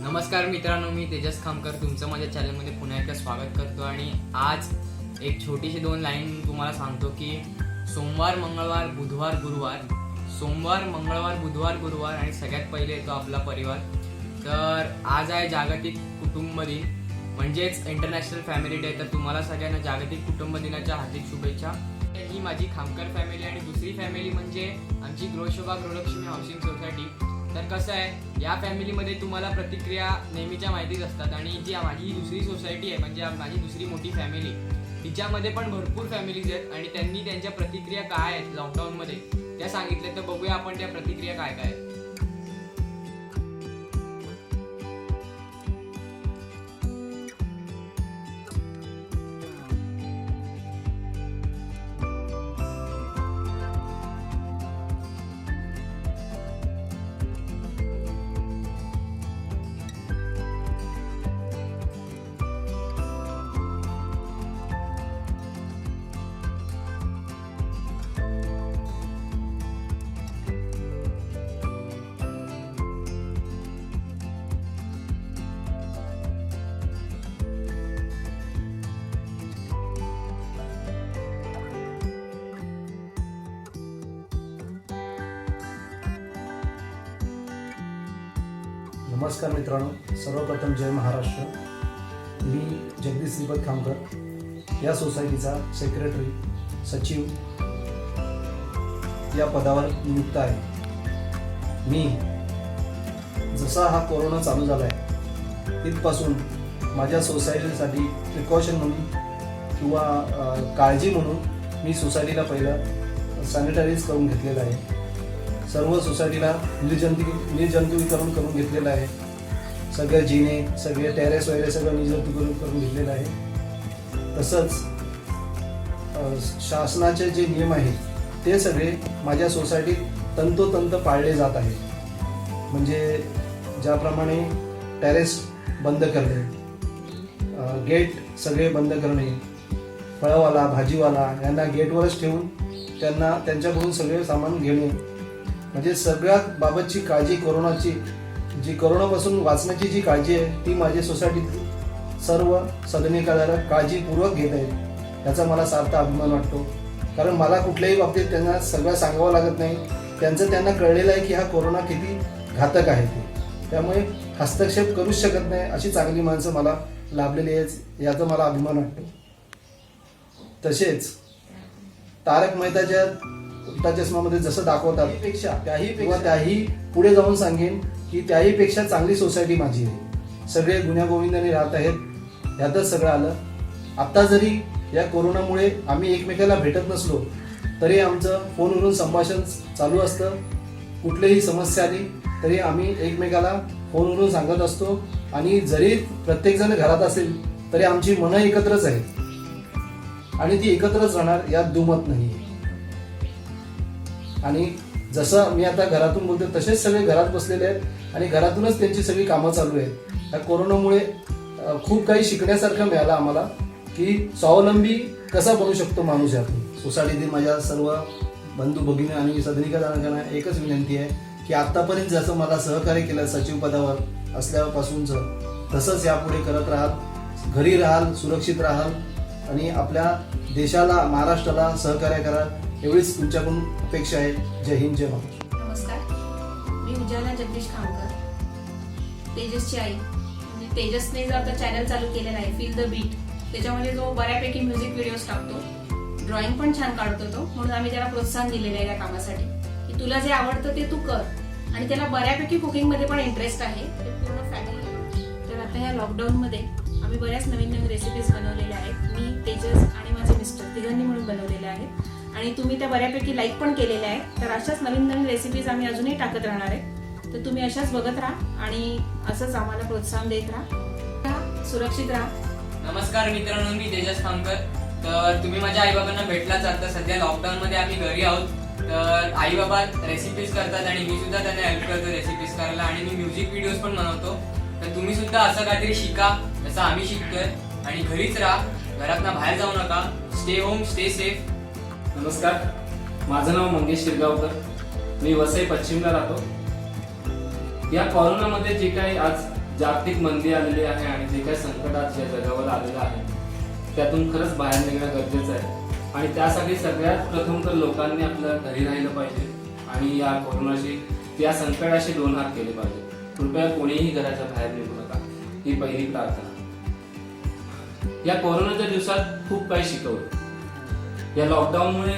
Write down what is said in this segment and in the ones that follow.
नमस्कार मित्रांनो, मी तेजस खामकर तुमचं माझ्या चॅनलमध्ये पुन्हा एकदा स्वागत करतो. आणि आज एक छोटीशी 2 लाईन तुम्हाला सांगतो की सोमवार मंगळवार बुधवार गुरुवार आणि सगळ्यात पहिले येतो आपला परिवार. तर आज आहे जागतिक कुटुंब दिन, म्हणजेच इंटरनॅशनल फॅमिली डे. तर तुम्हाला सगळ्यांना जागतिक कुटुंब दिनाच्या हार्दिक शुभेच्छा. ही माझी खामकर फॅमिली आणि दुसरी फॅमिली म्हणजे आमची गृहशोभा गृहलक्ष्मी हाऊसिंग सोसायटी. तर कसं आहे, या फॅमिलीमध्ये तुम्हाला प्रतिक्रिया नेहमीच्या माहितीच असतात. आणि जी माझी दुसरी सोसायटी आहे, म्हणजे माझी दुसरी मोठी फॅमिली, तिच्यामध्ये पण भरपूर फॅमिलीज आहेत आणि त्यांनी त्यांच्या प्रतिक्रिया काय आहेत लॉकडाऊनमध्ये त्या सांगितल्या. तर बघूया आपण त्या प्रतिक्रिया काय काय आहेत. नमस्कार मित्रांनो, सर्वप्रथम जय महाराष्ट्र. मी जगदीश श्रीपद खामकर या सोसायटीचा सेक्रेटरी सचिव या पदावर नियुक्त आहे. मी जसा हा कोरोना चालू झाला आहे तिथपासून माझ्या सोसायटीसाठी प्रिकॉशन म्हणून किंवा काळजी म्हणून मी सोसायटीला पहिलं सॅनिटाईज करून घेतलेलं आहे. सर्व सोसायटीला निर्जंतुकीकरण करून घेतलेलं आहे. सगळे जिने, सगळे टेरेस वगैरे सगळं निर्जंतुकीकरण करून घेतलेलं आहे. तसंच शासनाचे जे नियम आहेत ते सगळे माझ्या सोसायटीत तंतोतंत पाळले जात आहेत. म्हणजे ज्याप्रमाणे टेरेस बंद करणे, गेट सगळे बंद करणे, फळवाला भाजीवाला यांना गेटवरच ठेवून त्यांच्याकडून सगळे सामान घेणे, म्हणजे सगळ्यात बाबतची काळजी, कोरोनापासून वाचण्याची जी काळजी आहे ती माझ्या सोसायटीत सर्व सदनिकाधारक काळजीपूर्वक घेत आहेत. याचा मला सार्थ अभिमान वाटतो. कारण मला कुठल्याही बाबतीत त्यांना सगळं सांगावं लागत नाही. त्यांना कळलेलं आहे की हा कोरोना किती घातक आहे ते. त्यामुळे हस्तक्षेप करूच शकत नाही अशी चांगली माणसं मला लाभलेली आहेत, याचा मला अभिमान वाटतो. तसेच तारक मेहताच्या उलटा चष्मामध्ये जसं दाखवतात त्याही पुढे जाऊन सांगेन की त्याहीपेक्षा चांगली सोसायटी माझी आहे. सगळे गुण्यागोविंदाने राहत आहेत, यातच सगळं आलं. आत्ता जरी या कोरोनामुळे आम्ही एकमेकाला भेटत नसलो तरी आमचं फोनवरून संभाषण चालू असतं. कुठलीही समस्या आली तरी आम्ही एकमेकाला फोनवरून सांगत असतो. आणि जरी प्रत्येकजण घरात असेल तरी आमची मनं एकत्रच आहेत आणि ती एकत्रच राहणार यात दुमत नाही. आणि जसं मी आता घरातून बोलतो तसेच सगळे घरात बसलेले आहेत आणि घरातूनच त्यांची सगळी कामं चालू आहेत. या कोरोनामुळे खूप काही शिकण्यासारखं मिळालं आम्हाला की स्वावलंबी कसा बनू शकतो माणूस यातून. सोसायटीतील माझ्या सर्व बंधू भगिनी आणि सदनिकांना एकच विनंती आहे की आत्तापर्यंत जसं मला सहकार्य केलं सचिव पदावर असल्यापासूनचं तसंच यापुढे करत राहाल, घरी राहाल, सुरक्षित राहाल आणि आपल्या देशाला, महाराष्ट्राला सहकार्य कराल, एवढीच तुमच्याकडून अपेक्षा आहे. जय हिंद, जय महाराष्ट्र. नमस्कार, मी उज्ज्वला जगदीश खामकर, तेजसची आई. म्हणजे तेजसने जो आता चॅनल चालू केलेला आहे फील द बीट, त्याच्यामध्ये जो बऱ्यापैकी म्युझिक व्हिडिओज टाकतो, ड्रॉइंग पण छान काढतो तो. म्हणून आम्ही त्याला प्रोत्साहन दिलेलं आहे या कामासाठी की तुला जे आवडतं ते तू कर. आणि त्याला बऱ्यापैकी कुकिंगमध्ये पण इंटरेस्ट आहे, ते पूर्ण फॅमिली. तर आता ह्या लॉकडाऊनमध्ये आम्ही बऱ्याच नवीन नवीन रेसिपीज बनवलेल्या आहेत. मी, तेजस आणि माझे मिस्टर तिघांनी म्हणून बनवलेल्या आहेत आणि तुम्ही त्या बऱ्यापैकी लाईक पण केलेल्या आहेत. तर अशाच नवीन नवीन रेसिपीज आम्ही अजूनही टाकत राहणार आहे. तर तुम्ही अशाच बघत राहा आणि असंच आम्हाला प्रोत्साहन देत राहा. सुरक्षित राहा. नमस्कार मित्रांनो, मी तेजस खामकर. तर तुम्ही माझ्या आईबाबांना भेटलाच. आता सध्या लॉकडाऊनमध्ये आम्ही घरी आहोत. तर आईबाबा रेसिपीज करतात आणि मी सुद्धा त्यांना हेल्प करतो रेसिपीज करायला. आणि मी म्युझिक व्हिडिओज पण बनवतो. तर तुम्ही सुद्धा असं काहीतरी शिका जसं आम्ही शिकतोय. आणि घरीच राहा, घरातनं बाहेर जाऊ नका. Stay home, stay safe. नमस्कार, माझं नाव मंगेश शिरगावकर. मी वसई पश्चिमला राहतो. या कोरोनामध्ये जे काही आज जागतिक मंदी आलेली आहे आणि जे काही संकटात या जगावर आलेलं आहे त्यातून खरंच बाहेर निघणं गरजेचं आहे. आणि त्यासाठी सगळ्यात प्रथम तर लोकांनी आपल्या घरी राहिलं पाहिजे आणि या कोरोनाशी या संकटाशी दोन हात केले पाहिजे. कृपया कोणीही घराच्या बाहेर निघू नका, ही पहिली प्रार्थना. या कोरोनाच्या दिवसात खूप काही शिकवलं. या लॉकडाऊनमुळे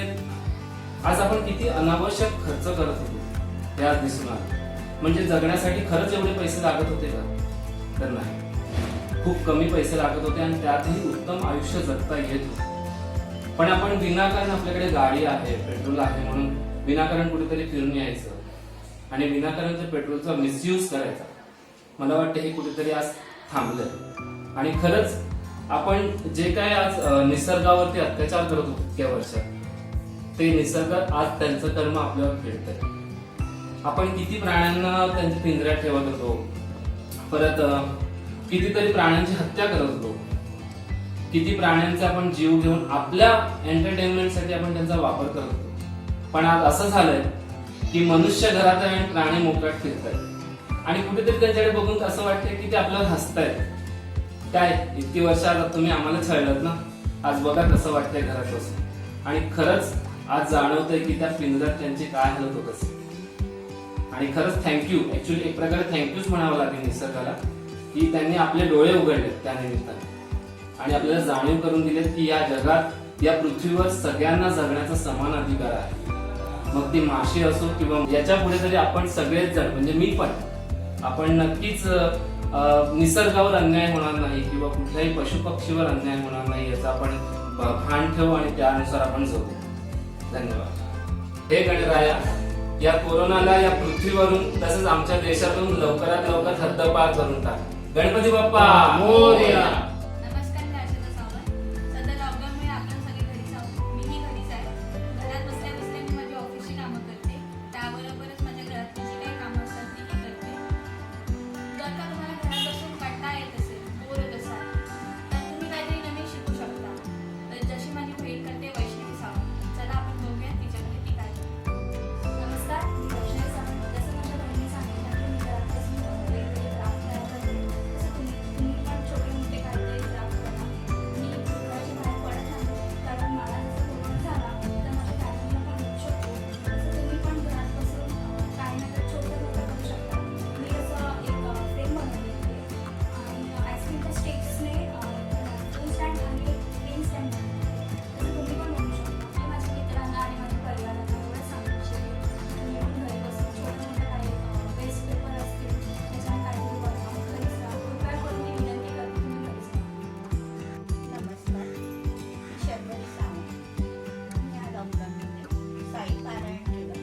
आज आपण किती अनावश्यक खर्च करत होतो हे आज दिसून आलं. म्हणजे जगण्यासाठी खरंच एवढे पैसे लागत होते का? तर नाही, खूप कमी पैसे लागत होते आणि त्यातही उत्तम आयुष्य जगता येत होते. पण आपण विनाकारण, आपल्याकडे गाडी आहे, पेट्रोल आहे म्हणून विनाकारण कुठेतरी फिरून यायचं आणि विनाकारण त्या पेट्रोलचा मिसयूज करायचा. मला वाटतं हे कुठेतरी आज थांबलंय. आणि खरंच आपण जे काय आज निसर्गावरती अत्याचार करत होतो इतक्या वर्षात, ते निसर्ग आज त्यांचं कर्म आपल्यावर फेडतंय. आपण किती प्राण्यांना त्यांच्या पिंजऱ्यात ठेवत होतो, परत कितीतरी प्राण्यांची हत्या करत होतो, किती प्राण्यांचा आपण जीव घेऊन आपल्या एंटरटेनमेंटसाठी आपण त्यांचा वापर करत होतो. पण आज असं झालंय की मनुष्य घरात आहे आणि प्राणी मोकाट फिरतायत आणि कुठेतरी त्यांच्याकडे बघून असं वाटतंय की ते आपल्याला हसतायत. काय इतकी वर्ष आता तुम्ही आम्हाला छळलात ना, आज बघा कसं वाटतंय घरात बसून. आणि खरंच आज जाणवतंय की त्या पिंजऱ्यात त्यांची काय हालत होत असेल. आणि खरंच थँक्यू, ऍक्च्युली एक प्रकारे थँक्यूच म्हणावं लागेल निसर्गाला की त्यांनी आपले डोळे उघडले त्या निमित्ताने आणि आपल्याला जाणीव करून दिलेत की या जगात, या पृथ्वीवर सगळ्यांना जगण्याचा समान अधिकार आहे. मग ती माशी असो किंवा याच्या पुढे तरी आपण सगळेच जण, म्हणजे मी पण, आपण नक्कीच निसर्गावर अन्याय होणार नाही किंवा कुठल्याही पशुपक्षीवर अन्याय होणार नाही याचा आपण भान ठेवू आणि त्यानुसार आपण जगू. धन्यवाद. हे गणराया, या कोरोनाला या पृथ्वीवरून तसंच आमच्या देशातून लवकरात लवकर हद्दपार करून टाक. गणपती बाप्पा मोरया. नमस्कार, मी अर्चना सावंत. सध्या लॉकडाऊनमुळे आपण सगळे घरीच आहोत. मीही घरीच आहे. घरात बसल्या बसल्या मी माझ्या ऑफिसची कामं करते, त्याबरोबरच माझ्या घरात जी काही कामं असतात तीही करते. जर का तुम्हाला घरात बसून कंटाळा येत असेल, बोर होत असाल, तर तुम्ही काहीतरी नवीन शिकू शकता. तर जशी माझी बहीण करते, वैष्णवी सावंत. चला आपण बघूया तिच्याकडे ती काय करते. नमस्कार, मी वैष्णवी सावंत. जसं माझ्या बहिणीने सांगितलं की मी घरात बसून वेगवेगळे क्राफ्ट तयार करते, तसं तुम्ही पण छोटे मोठे काहीतरी क्राफ्ट करा. मी घराच्या बाहेर पडत नाही, कारण मला जसं कोरोना झाला तर माझ्या फॅमिलीला पण होऊ शकतो. तसं तुम्ही पण घरात बसून काही ना काही छोटं मोठं करू शकता. मी असं एक फ्रेम बनवली आहे आणि आईस्क्रीमच्या स्टिक्सने फोन स्टँड आणि पेन स्टँड बनवले. तसं तुम्ही पण बनवू शकता. मी माझ्या मित्रांना आणि माझ्या परिवाराला एवढं सांगू इच्छिते तुम्ही पण घरी बसून छोटं मोठं काही वेस्ट पेपर असतील त्याच्याने काहीतरी बनवा. घरीच राहा. कृपया करून मी विनंती करते तुम्ही घरीच राहा. नमस्कार, मी शर्वरी सावंत. मी या लॉकडाऊनमध्ये साई पारायण केलं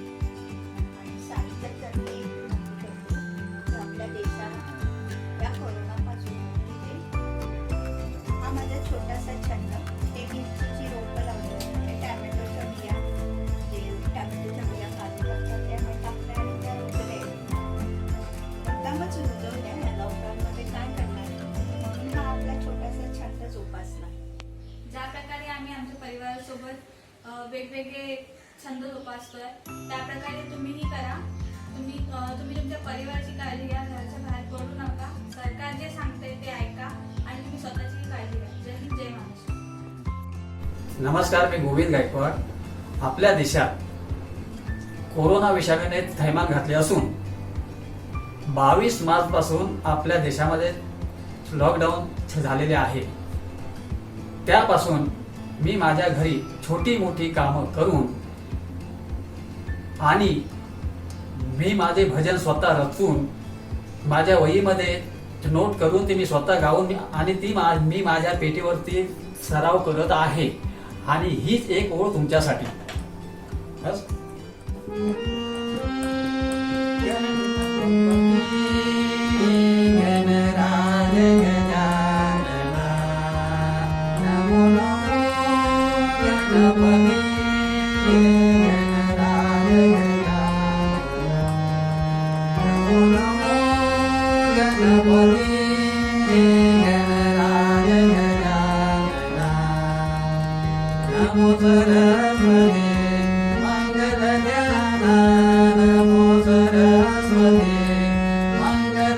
आणि साईचं चरणी ठेवली की आपल्या देशाला या कोरोनापासून मुक्ती देईल. हा माझा छोटासा छंद. ते मिरचीची रोपं लावली, ते टॅमॅटोच्या बिया, जे टॅमॅटोच्या बिया खाली लागतात त्या मी टाकल्या आणि त्या रुजले. एकदमच रुजवल्या. या लॉकडाऊनमध्ये काय करणार, म्हणून हा आपला छोटासा छंद जोपासला. ज्या प्रकारे आम्ही आमच्या परिवारासोबत वेगवेगळे छंद जोपासतोय, त्या प्रकारे तुम्हीही करा. तुम्ही तुमच्या परिवाराची काळजी घ्या, घराच्या बाहेर पडू नका. सरकार जे सांगते ते ऐका आणि तुम्ही स्वतःची काळजी घ्या. जय हिंद, जय महाराष्ट्र. नमस्कार, मी गोविंद गायकवाड. आपल्या देशात कोरोना विषाणूने थैमान घातले असून 22 मार्च पासून आपल्या देशामध्ये लॉकडाऊन झालेले आहे. त्यापासून मी माझ्या घरी छोटी मोठी कामं करून आणि मी माझे भजन स्वतः रचून माझ्या वहीमध्ये नोट करून ते मी स्वतः गाऊन आणि मी माझ्या पेटीवरती सराव करत आहे. आणि हीच एक ओळ तुमच्यासाठी. बस. मंगल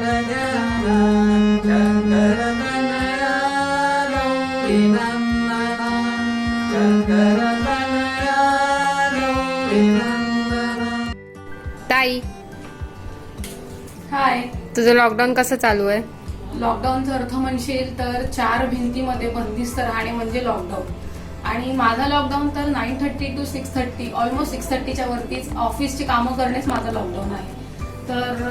तुझं लॉकडाऊन कसं चालू आहे? लॉकडाऊनचा अर्थ म्हणशील तर 4 भिंतीमध्ये बंदिस्त राहणे म्हणजे लॉकडाऊन. आणि माझा लॉकडाऊन तर 9:30 to 6:30 ऑलमोस्ट 6:30च्या वरतीच ऑफिसची कामं करणेच माझं लॉकडाऊन आहे. तर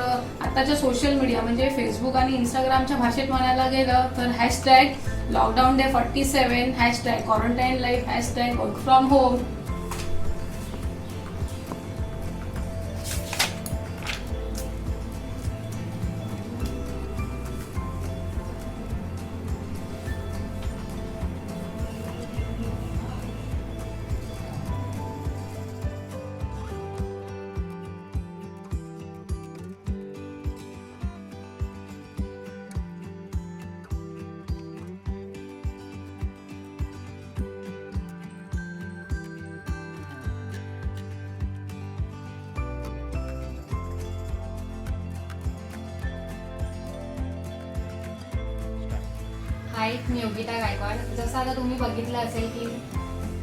आताच्या सोशल मीडिया म्हणजे फेसबुक आणि इंस्टाग्रामच्या भाषेत म्हणायला गेलं तर hashtag lockdown day 47, hashtag quarantine life, hashtag work from home. Hi, मी योगिता गायकवाड. जसं आता तुम्ही बघितलं असेल की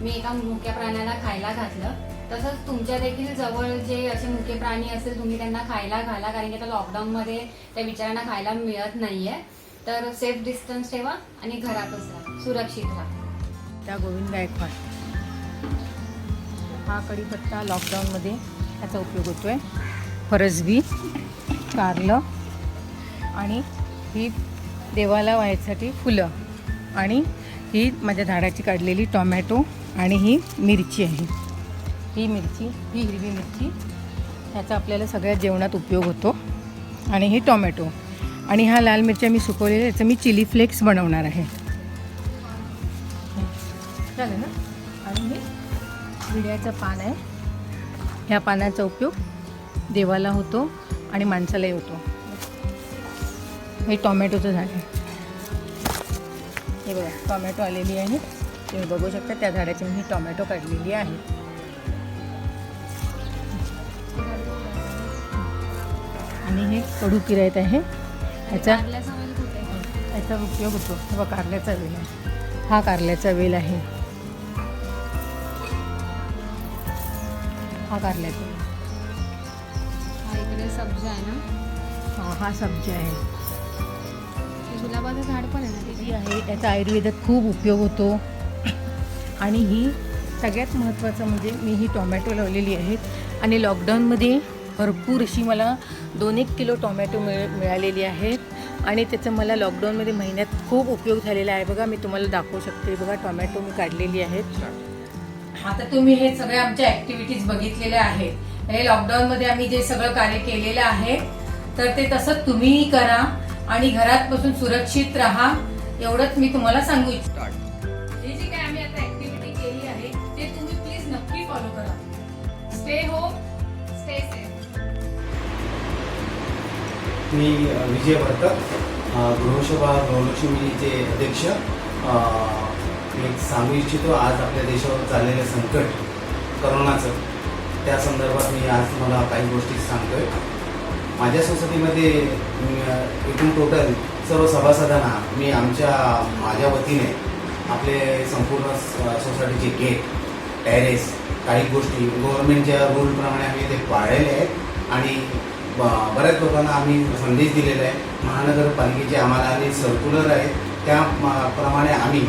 मी एका मुक्या प्राण्याला खायला घातलं, तसंच तुमच्या देखील जवळ जे असे मुके प्राणी असेल तुम्ही त्यांना खायला घाला, कारण की आता लॉकडाऊनमध्ये त्या बिचाऱ्यांना खायला मिळत नाहीये. तर सेफ डिस्टन्स ठेवा आणि घरातच राहा, सुरक्षित राहा. त्या गोविंद गायकवाड. हा कढीपत्ता लॉकडाऊनमध्ये याचा उपयोग होतो आहे. फरसबी, कारलं आणि ही देवाला व्हायसाठी फुलं आणि ही माझ्या झाडाची काढलेली टोमॅटो आणि ही मिरची आहे. ही मिरची, ही हिरवी मिरची, ह्याचा आपल्याला सगळ्या जेवणात उपयोग होतो. आणि ही टोमॅटो आणि ह्या लाल मिरच्या मी सुकवलेल्या, याचं मी चिली फ्लेक्स बनवणार आहे. चालेल ना. आणि हे विड्याचं पान आहे. ह्या पानाचा उपयोग देवाला होतो आणि माणसालाही होतो. हे टोमॅटोचं झाड आहे. हे बघा टोमॅटो आलेली आहे, तुम्ही बघू शकता. त्या झाडाची मी ही टोमॅटो काढलेली आहे. आणि हे कडू किरायत आहे. याचा उपयोग होतो. हे बघा कारल्याचा वेल आहे. हा कारल्याचा वेल आहे. हा कारल्याचा वेल. हा इकडे सब्जा आहे ना, हा सब्जा आहे. गुलाबाचं झाड पण आहे ना तिथे. ही आहे. याचा आयुर्वेदात खूप उपयोग होतो. आणि ही सगळ्यात महत्त्वाचं म्हणजे मी ही टोमॅटो लावलेली आहेत. आणि लॉकडाऊनमध्ये भरपूर अशी मला 2-1 किलो टोमॅटो मिळालेली आहेत. आणि त्याचा मला लॉकडाऊनमध्ये महिन्यात खूप उपयोग झालेला आहे. बघा मी तुम्हाला दाखवू शकते. बघा टोमॅटो मी काढलेली आहेत. आता तुम्ही हे सगळे आमच्या ॲक्टिव्हिटीज बघितलेल्या आहेत. हे लॉकडाऊनमध्ये आम्ही जे सगळं कार्य केलेलं आहे तर ते तसंच तुम्हीही करा आणि घरात बसून सुरक्षित राहा, एवढंच मी तुम्हाला सांगू इच्छितो. हे जे काय आम्ही आता ऍक्टिव्हिटी केली आहे ते तुम्ही प्लीज नक्की फॉलो करा. Stay home, stay safe. मी विजय भरकर, गृहसभा गृहलक्ष्मीचे अध्यक्ष. मी सांगू इच्छितो आज आपल्या देशावर चाललेलं संकट करोनाचं, त्या संदर्भात मी आज तुम्हाला काही गोष्टी सांगतोय. माझ्या सोसायटीमध्ये एकूण टोटल सर्व सभासदांना मी माझ्या वतीने आपले संपूर्ण सोसायटीचे गेट, टेरेस, काही गोष्टी गव्हर्नमेंटच्या रूलप्रमाणे आम्ही ते पाळलेले आहेत. आणि बऱ्याच लोकांना आम्ही संदेश दिलेला आहे. महानगरपालिकेचे आम्हाला आणि सर्क्युलर आहेत त्याप्रमाणे आम्ही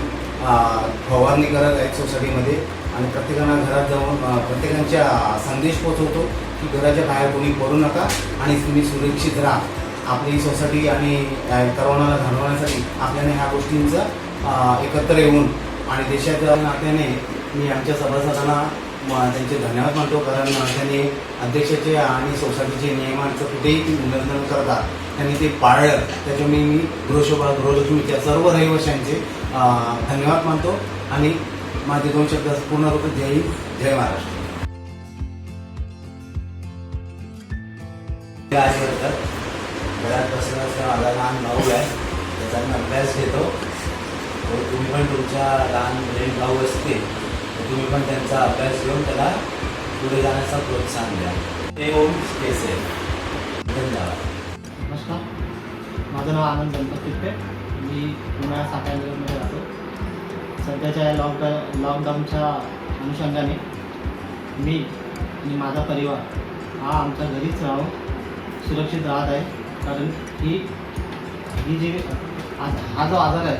फवारणी करत आहेत सोसायटीमध्ये. आणि प्रत्येकांना घरात जाऊन प्रत्येकांच्या संदेश पोचवतो की घराच्या बाहेर कोणी पडू नका आणि तुम्ही सुरक्षित राहा. आपली सोसायटी आणि करोनाला घालवण्यासाठी आपल्याला ह्या गोष्टींचं एकत्र येऊन आणि देशाच्या नात्याने मी आमच्या सभासदांना त्यांचे धन्यवाद मानतो. कारण त्यांनी अध्यक्षाचे आणि सोसायटीचे नियमांचं कुठेही उल्लंघन करता त्यांनी ते पाळलं. त्याच्यामुळे मी गृहशोभा गृहलक्ष्मीच्या सर्व रहिवाशांचे धन्यवाद मानतो. आणि माझे 2 शब्द पूर्ण होतो. जय हिंद, जय महाराष्ट्र. घरात बसण्यास माझा लहान भाऊ आहे, त्याचा मी अभ्यास घेतो. तुम्ही पण तुमच्या लहान बहीण भाऊ असतील तर तुम्ही पण त्यांचा अभ्यास घेऊन त्याला पुढे जाण्याचा प्रोत्साहन द्या. ते होम स्टे सेफ. धन्यवाद. नमस्कार, माझं नाव आनंद गणपत तिप्पे. मी पुण्यात साताऱ्यामध्ये राहतो. सध्याच्या या लॉकडाऊनच्या अनुषंगाने मी आणि माझा परिवार हा आमच्या घरीच राहून सुरक्षित राहत आहे. कारण ही जी हा जो आजार आहे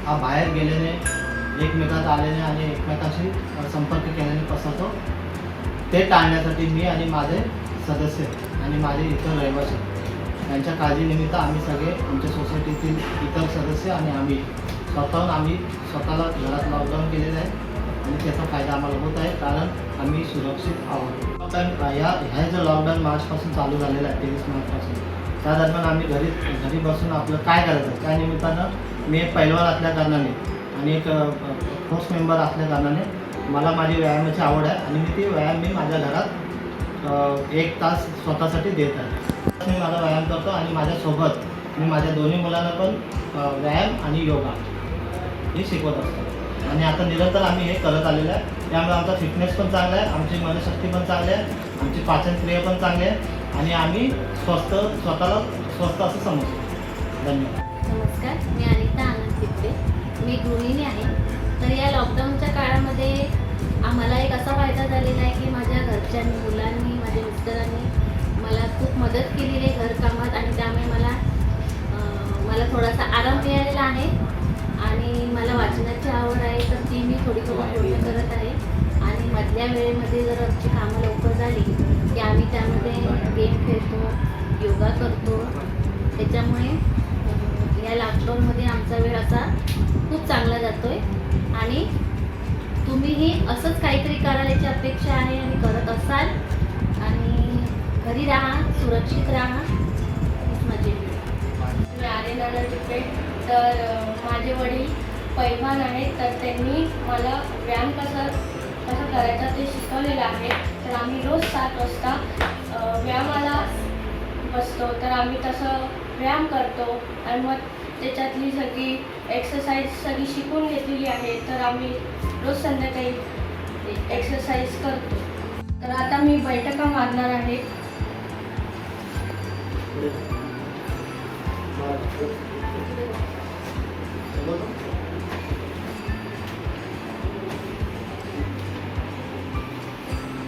हा बाहेर गेल्याने एकमेकात आल्याने आणि एकमेकांशी संपर्क केल्याने पसरतो. ते टाळण्यासाठी मी आणि माझे सदस्य आणि माझे इतर रहिवासी यांच्या काळजीनिमित्त आम्ही सगळे आमच्या सोसायटीतील इतर सदस्य आणि आम्ही स्वतःला घरात लॉकडाऊन केलेलं आहे आणि त्याचा फायदा आम्हाला होत आहे कारण आम्ही सुरक्षित आहोत. ह्या जो लॉकडाऊन मार्चपासून चालू झालेला आहे 23 मार्चपासून, त्या दरम्यान आम्ही घरी बसून आपलं काय करायचं त्या निमित्तानं मी एक पैलवान असल्या कारणाने आणि एक फोर्स मेंबर असल्या कारणाने मला माझी व्यायामाची आवड आहे आणि मी ती व्यायाम मी माझ्या घरात 1 तास स्वतःसाठी देत आहे. मी माझा व्यायाम करतो आणि माझ्यासोबत मी माझ्या दोन्ही मुलांना पण व्यायाम आणि योगा हे शिकवत असतो आणि आता निरंतर आम्ही हे करत आलेलं आहे. त्यामुळे आमचा फिटनेस पण चांगला आहे, आमची मनशक्ती पण चांगली आहे, आमची पाचनक्रिया पण चांगली आहे आणि आम्ही स्वतःला स्वस्थ असं समजतो. धन्यवाद. नमस्कार, मी अनिता आनंद तिपटे, मी गृहिणी आहे. तर या लॉकडाऊनच्या काळामध्ये आम्हाला एक असा फायदा झालेला आहे की माझ्या घरच्यांनी, मुलांनी, माझ्या मिस्टरांनी मला खूप मदत केलेली आहे घरकामात आणि त्यामुळे मला थोडासा आराम मिळालेला आहे आणि मला वाचनाची आवड आहे तर ती मी थोडी पूर्ण करत आहे आणि मधल्या वेळेमध्ये जर आमची कामं लवकर झाली की आम्ही त्यामध्ये गेम खेळतो, योगा करतो. त्याच्यामुळे या लॉकडाऊनमध्ये आमचा वेळ असा खूप चांगला जातो आहे आणि तुम्हीही असंच काहीतरी करायला याची अपेक्षा आहे आणि करत असाल आणि घरी राहा, सुरक्षित राहा. हीच माझी मी आर्यन आनंद तिपटे. तर माझे वडील पैलवान आहेत तर त्यांनी मला व्यायाम कसा करायचा ते शिकवलेलं आहे. तर आम्ही रोज 7 वाजता व्यायामाला बसतो तर आम्ही तसं व्यायाम करतो आणि मग त्याच्यातली सगळी एक्सरसाइज सगळी शिकून घेतलेली आहे तर आम्ही रोज संध्याकाळी एक्सरसाइज करतो. तर आता मी बैठका मारणार आहे.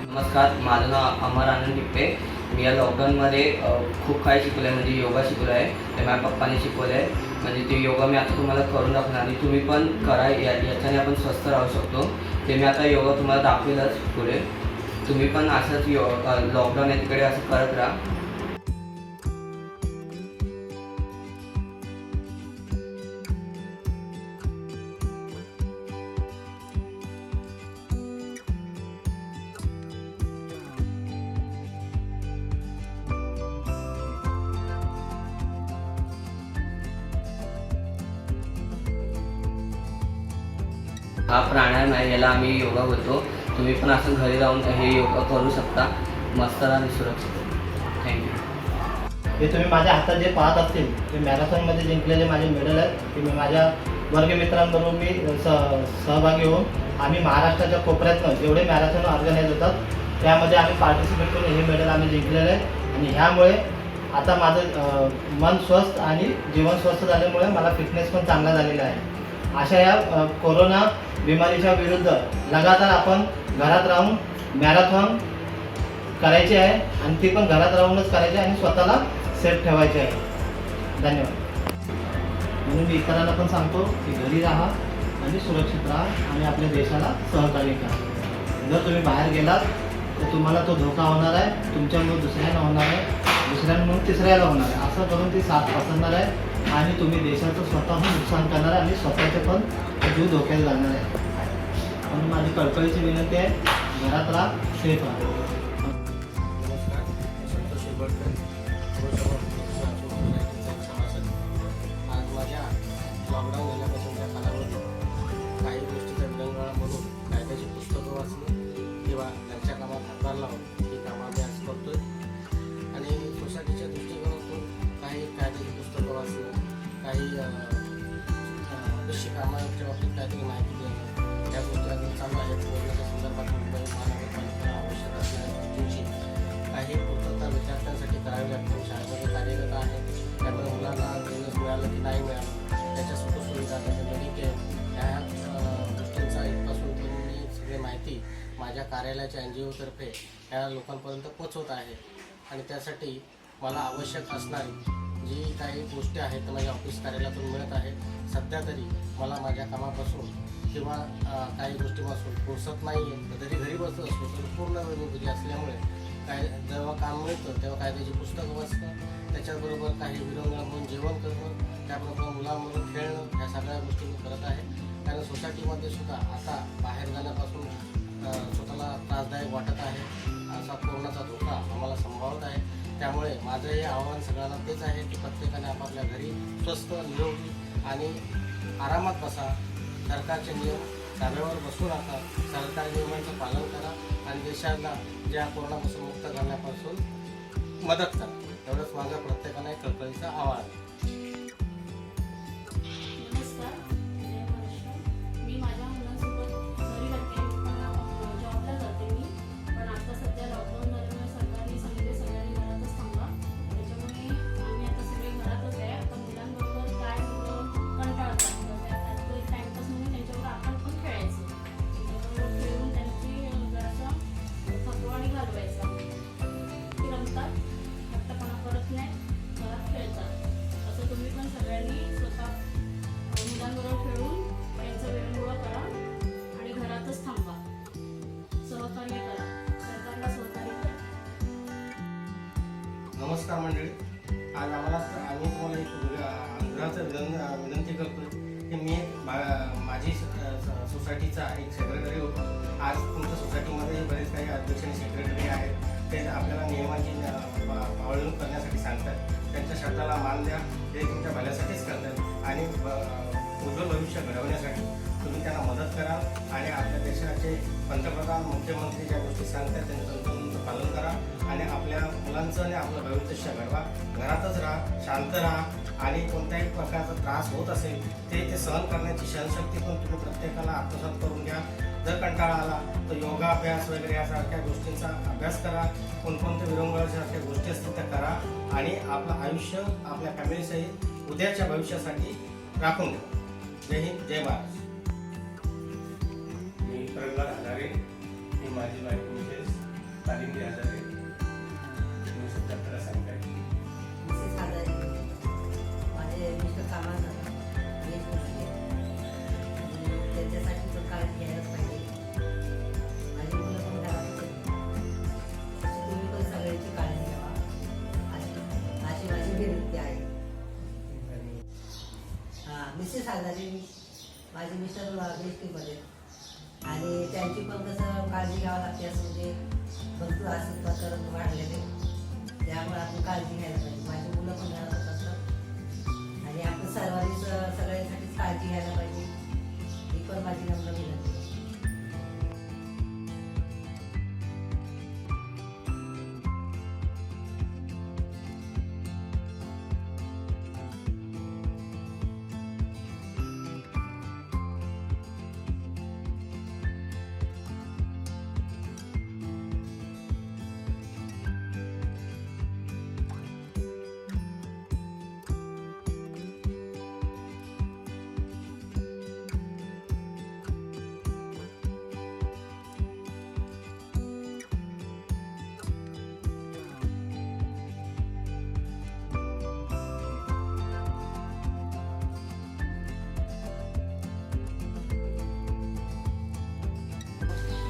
नमस्कार, माझं नाव अमर आनंद टिप्पे. मी या लॉकडाऊनमध्ये खूप काही शिकलो आहे, म्हणजे योगा शिकलो आहे. ते माझ्या पप्पाने शिकवलं आहे. म्हणजे ते योगा मी आता तुम्हाला करून दाखवणार आणि तुम्ही पण करा. याच्याने आपण स्वस्थ राहू शकतो. ते मी आता योगा तुम्हाला दाखवेलच पुढे. तुम्ही पण असंच लॉकडाऊन आहे तिकडे असं करत राहा. हा प्राणायाम आहे, याला आम्ही योगा बोलतो. तुम्ही पण असं घरी राहून हे योगा करू शकता. मस्त आणि सुरक्षित. थँक्यू. हे तुम्ही माझ्या हातात जे पाहत असतील ते मॅरेथॉनमध्ये जिंकलेले माझे मेडल आहेत. ते मी माझ्या वर्गमित्रांबरोबर मी सहभागी होऊन आम्ही महाराष्ट्राच्या कोपऱ्यातनं जेवढे मॅरेथॉन ऑर्गनाईज होतात त्यामध्ये आम्ही पार्टिसिपेट करून हे मेडल आम्ही जिंकलेलं आहे आणि ह्यामुळे आता माझं मन स्वस्थ आणि जीवन स्वस्थ झाल्यामुळे मला फिटनेस पण चांगला झालेला आहे. अशा या कोरोना बिमारीच्या विरुद्ध लगातार आपण घरात राहून मॅरेथॉन करायची आहे आणि ती पण घरात राहूनच करायची आणि स्वतःला सेफ ठेवायची आहे. धन्यवाद. म्हणून मी इतरांना पण सांगतो की घरी राहा आणि सुरक्षित राहा आणि आपल्या देशाला सहकार्य करा. जर तुम्ही बाहेर गेलात तर तुम्हाला तो धोका होणार आहे, तुमच्यामुळे दुसऱ्यांना होणार आहे, दुसऱ्यांमुळे तिसऱ्याला होणार आहे. असं करून ती साथ पसरणार आहे आणि तुम्ही देशाचं स्वतःहून नुकसान करणार आहे आणि स्वतःचे पण जीव धोक्यात घालणार आहे. म्हणून माझी कळकळीची विनंती आहे, घरात राहा, सेफ राहा. नमस्कार, संतोष शिरबडकर, आज माझ्या लॉकडाऊन झाल्यापासूनच्या कालावधीत काही गोष्टीचा विरंगुळा म्हणून कायद्याची पुस्तकं वाचली किंवा घरच्या कामात हातभार लावून ही कामं मी आज करतोय आणि सोसायटीच्या दृष्टिकोनातून काही कायद्याची पुस्तकं वाचणं, काही कृषी कामाच्या बाबतीत काहीतरी माहिती देणं, या गोष्टी अजून चालू आहेत. कोरोनाच्या संदर्भात मुंबई महानगरपालिका आवश्यक असलेल्या गोष्टींची काही पूर्तता विद्यार्थ्यांसाठी करावी लागते. शाळेमध्ये कार्यरत आहे, त्यामुळे मुलांना बोनस मिळालं की नाही मिळालं, त्याच्या सुखसुविधा, त्याच्या मेडिकेअर ह्या गोष्टींचा इथपासून मी सगळी माहिती माझ्या कार्यालयाच्या NGO तर्फे ह्या लोकांपर्यंत पोचवत आहे आणि त्यासाठी मला आवश्यक असणारी जी काही गोष्टी आहेत त्या माझ्या ऑफिस कार्यालयातून मिळत आहे. सध्या तरी मला माझ्या कामापासून किंवा काही गोष्टीपासून फुरसत नाही आहे. जरी घरी बसत असतो तर पूर्ण वेळ मी बिझी असल्यामुळे काय जेव्हा काम मिळतं तेव्हा काय त्याची पुस्तकं वाचणं, त्याच्याबरोबर काही विरंगुळा म्हणून जेवण करणं, त्याबरोबर मुलांबरोबर खेळणं, ह्या सगळ्या गोष्टी मी करत आहे. कारण सोसायटीमध्ये सुद्धा आता बाहेर जाण्यापासून स्वतःला त्रासदायक वाटत आहे. असा कोरोनाचा धोका आम्हाला संभावत आहे. त्यामुळे माझं हे आव्हान सगळ्यांना तेच आहे की प्रत्येकाने आपापल्या घरी स्वस्थ, निरोगी आणि आरामात बसा. सरकारचे नियम धाब्यावर बसू नका. सरकारी नियमांचं पालन करा आणि देशाला ज्या कोरोनापासून मुक्त करण्यापासून मदत करा. एवढंच माझं प्रत्येकाला एक कळकळीचं आव्हान आहे. नमस्कार, जय महाराष्ट्र. मी माझ्या मुलांसोबत घरी राहते, पण जॉबला जाते मी. पण आता सध्या लॉकडाऊन दरम्यान सरकारने सांगितले सगळ्यांनी घरातच थांबा. त्याच्यामुळे आम्ही आता सगळे घरातच आहे. आता मुलांबरोबर काय मुलं कंटाळतात, त्यात एक टाइमपास म्हणून त्यांच्याबरोबर आपण पण खेळायचं. त्यांच्याबरोबर खेळून त्यांची जरासा थकवाणी घालवायचा. ती रमतात, हट्टपणा करत नाही, घरात खेळतात. असं तुम्ही पण सगळ्यांनी स्वतः मुलांबरोबर खेळून त्यांचा विरंगुळा करा आणि घरातच थांबा. सहकार्य करा, सरकारला सहकार्य करा. नमस्कार मंडळी. आज आम्ही तुम्हाला एक आग्रहाचं विनंती करतो की मी माझी सोसायटीचा एक सेक्रेटरी होतो. आज तुमच्या सोसायटीमध्ये बरेच काही अध्यक्ष आणि सेक्रेटरी आहेत. ते आपल्याला नियमांची पाळणूक करण्यासाठी सांगतात. त्यांच्या शब्दाला मान द्या. ते तुमच्या भल्यासाठीच करतात आणि उज्ज्वल भविष्य घडवण्यासाठी तुम्ही त्यांना मदत करा आणि आपल्या देशाचे पंतप्रधान, मुख्यमंत्री ज्या गोष्टी सांगतात त्यांचं तंतोतंत पालन करा आणि आपल्या मुलांचं आणि आपलं भविष्य घडवा. घरातच राहा, शांत राहा आणि कोणत्याही प्रकारचा त्रास होत असेल ते सहन करण्याची सहनशक्ती पण तुम्ही प्रत्येकाला आत्मसात करून घ्या. जर कंटाळा आला तर योगाभ्यास वगैरे यासारख्या गोष्टींचा अभ्यास करा. कोणकोणत्या विरंगुळ्यासारख्या गोष्टी असतील त्या करा आणि आपलं आयुष्य आपल्या फॅमिलीसहित उद्याच्या भविष्यासाठी राखून घ्या. जय हिंद, जय महाराष्ट्र. मी प्रल्हाद हजारे, ही माझी बायको मिसेस तालिंदी हजारे. मी सध्या आपल्याला सांगताय मिसेस हजारे, माझे मिस्टर कामाला जातात. त्यांच्यासाठी तो काळजी घ्यायलाच पाहिजे. माझी मुलं पण घरात तुम्ही पण सगळ्यांची काळजी घ्यावा अशी माझी विनंती आहे. मिसेस हजारे, माझे मिस्टर BST आणि त्यांची पण कसं काळजी घ्यावं लागते. असं म्हणजे भरपूर असं वाढलेले, त्यामुळे आपण काळजी घ्यायला पाहिजे. माझी मुलं पण घरात असतात आणि आपण सर्वांनीच सगळ्यांसाठीच काळजी घ्यायला पाहिजे. ही पण माझी नम्र विनंती आहे.